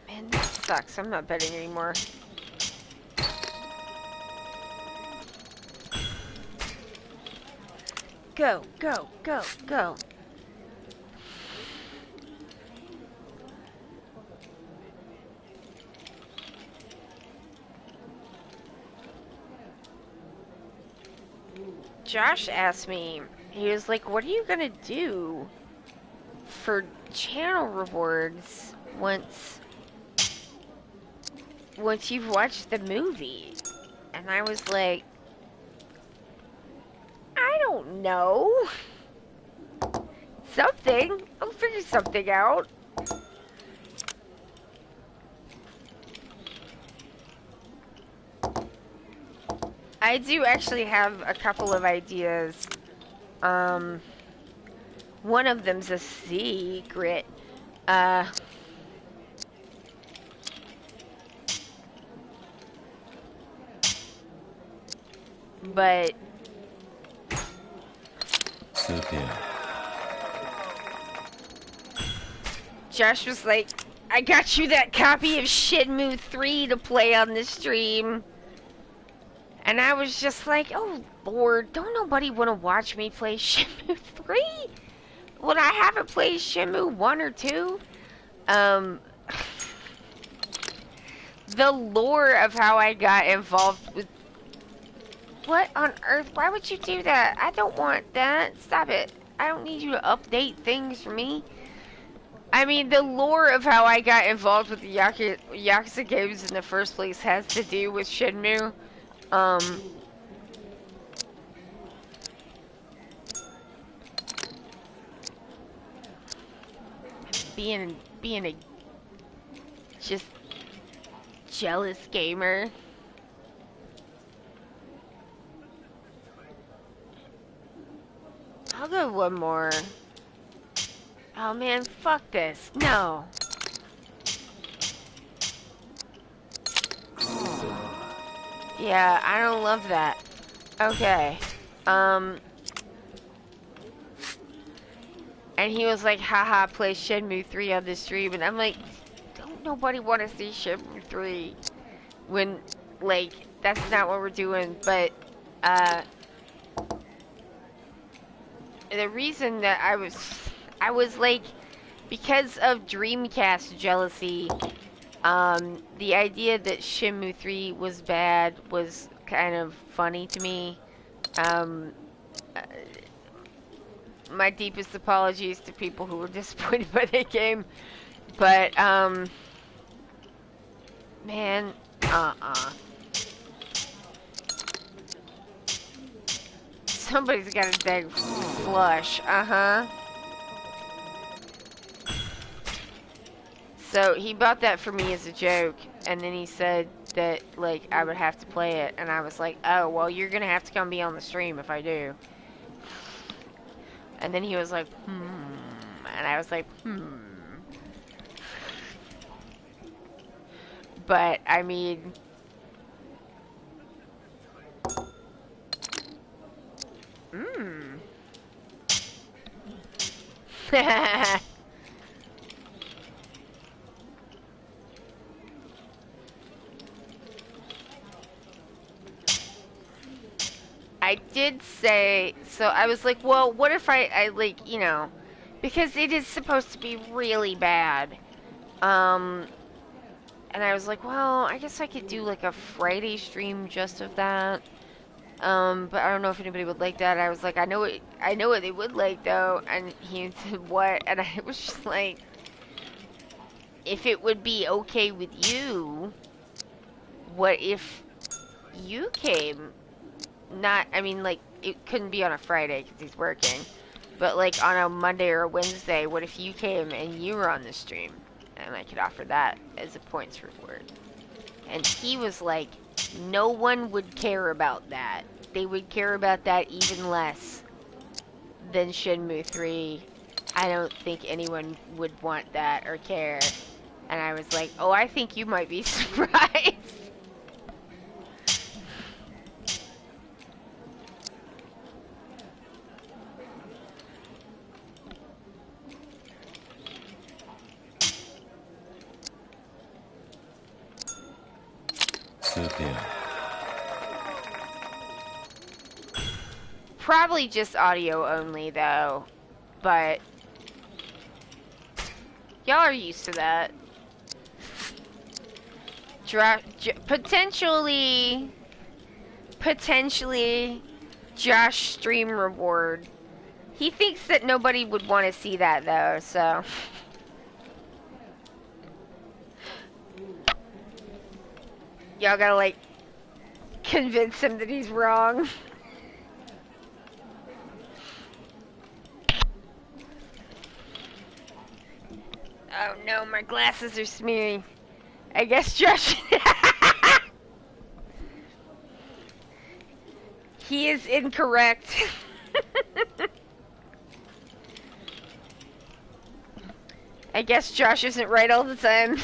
Speaker 1: Man, this sucks. I'm not betting anymore. Go, go, go, go. Josh asked me, he was like, what are you gonna do for channel rewards once you've watched the movie? And I was like, I don't know. Something. I'll figure something out. I do actually have a couple of ideas. One of them's a secret. But Josh was like, I got you that copy of Shenmue 3 to play on the stream. And I was just like, oh lord, don't nobody want to watch me play Shenmue 3? When I haven't played Shenmue 1 or 2? The lore of how I got involved with... What on earth? Why would you do that? I don't want that. Stop it. I don't need you to update things for me. I mean, the lore of how I got involved with the Yakuza games in the first place has to do with Shenmue. Being a just jealous gamer. I'll go one more. Oh man, fuck this. No. Yeah, I don't love that. Okay. And he was like, haha, play Shenmue 3 on the stream. And I'm like, don't nobody want to see Shenmue 3. When, like, that's not what we're doing. But, the reason that I was like, because of Dreamcast jealousy, the idea that Shenmue 3 was bad was kind of funny to me. My deepest apologies to people who were disappointed by that game. But, man, Somebody's got a dang flush, So, he bought that for me as a joke, and then he said that, like, I would have to play it, and I was like, oh, well, you're gonna have to come be on the stream if I do. And then he was like, and I was like, But, I mean... I did say, so I was like, well, what if I like, because it is supposed to be really bad. And I was like, well, I guess I could do like a Friday stream just of that. But I don't know if anybody would like that. I was like, I know what they would like though. And he said, what? And I was just like, if it would be okay with you, what if you came? Not, I mean, like, it couldn't be on a Friday because he's working. But like on a Monday or a Wednesday, what if you came and you were on the stream? And I could offer that as a points reward. And he was like, no one would care about that. They would care about that even less than Shenmue 3. I don't think anyone would want that or care. And I was like, oh, I think you might be surprised. Probably just audio only, though. But y'all are used to that. Potentially, Josh stream reward. He thinks that nobody would want to see that, though, so. Y'all gotta, like, convince him that he's wrong. Oh no, my glasses are smearing. I guess Josh... He is incorrect. I guess Josh isn't right all the time.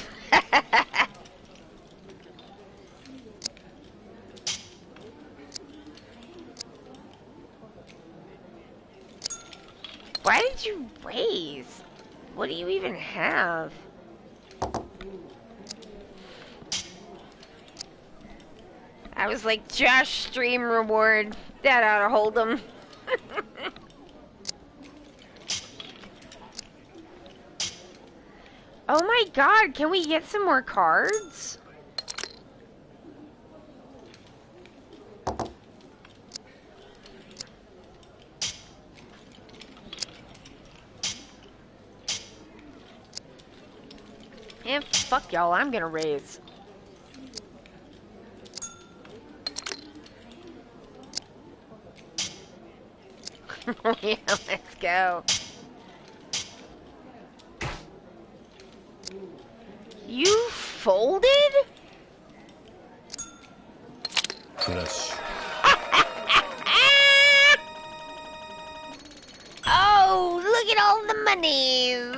Speaker 1: Why did you raise? What do you even have? I was like, Josh stream reward. That ought to hold him. Oh my god, can we get some more cards? Yeah, fuck y'all, I'm gonna raise. Yeah, let's go. You folded?
Speaker 2: Flush.
Speaker 1: Oh, look at all the monies.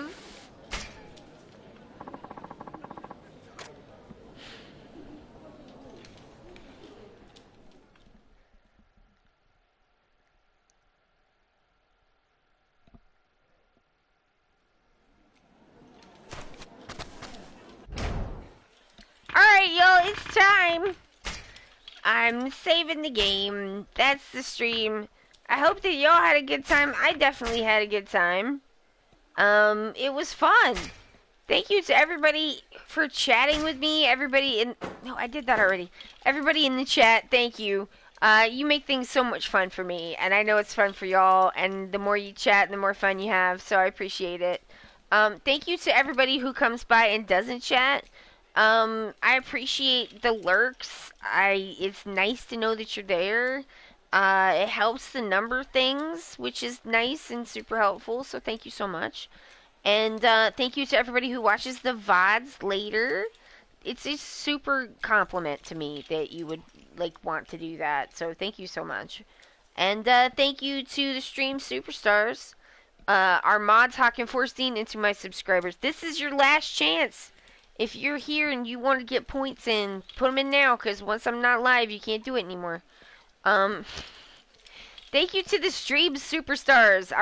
Speaker 1: Alright, y'all, it's time. I'm saving the game. That's the stream. I hope that y'all had a good time. I definitely had a good time. It was fun. Thank you to everybody for chatting with me. Everybody in... No, I did that already. Everybody in the chat, thank you. You make things so much fun for me, and I know it's fun for y'all, and the more you chat, the more fun you have, so I appreciate it. Thank you to everybody who comes by and doesn't chat. I appreciate the lurks. It's nice to know that you're there. It helps to number things, which is nice and super helpful, so thank you so much. And thank you to everybody who watches the VODs later. It's a super compliment to me that you would want to do that, so thank you so much. And thank you to the stream superstars, our mods, Hawk and Forstein, and to my subscribers. This is your last chance. If you're here and you want to get points in, put them in now, because once I'm not live, you can't do it anymore. Thank you to the stream superstars,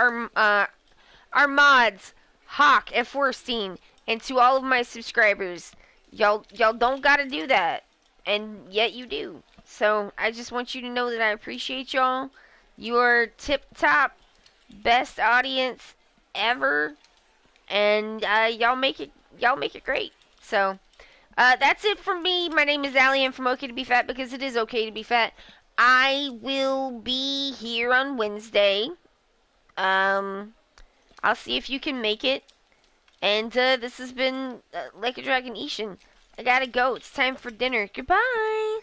Speaker 1: our mods, Hawk F. Forstein, and to all of my subscribers. Y'all don't gotta do that, and yet you do. So I just want you to know that I appreciate y'all. You are tip top, best audience ever, and y'all make it great. So that's it from me. My name is Allie. I'm from Ok2BeFat because it is okay to be fat. I will be here on Wednesday. I'll see if you can make it. And this has been Like a Dragon Ishin. I gotta go. It's time for dinner. Goodbye.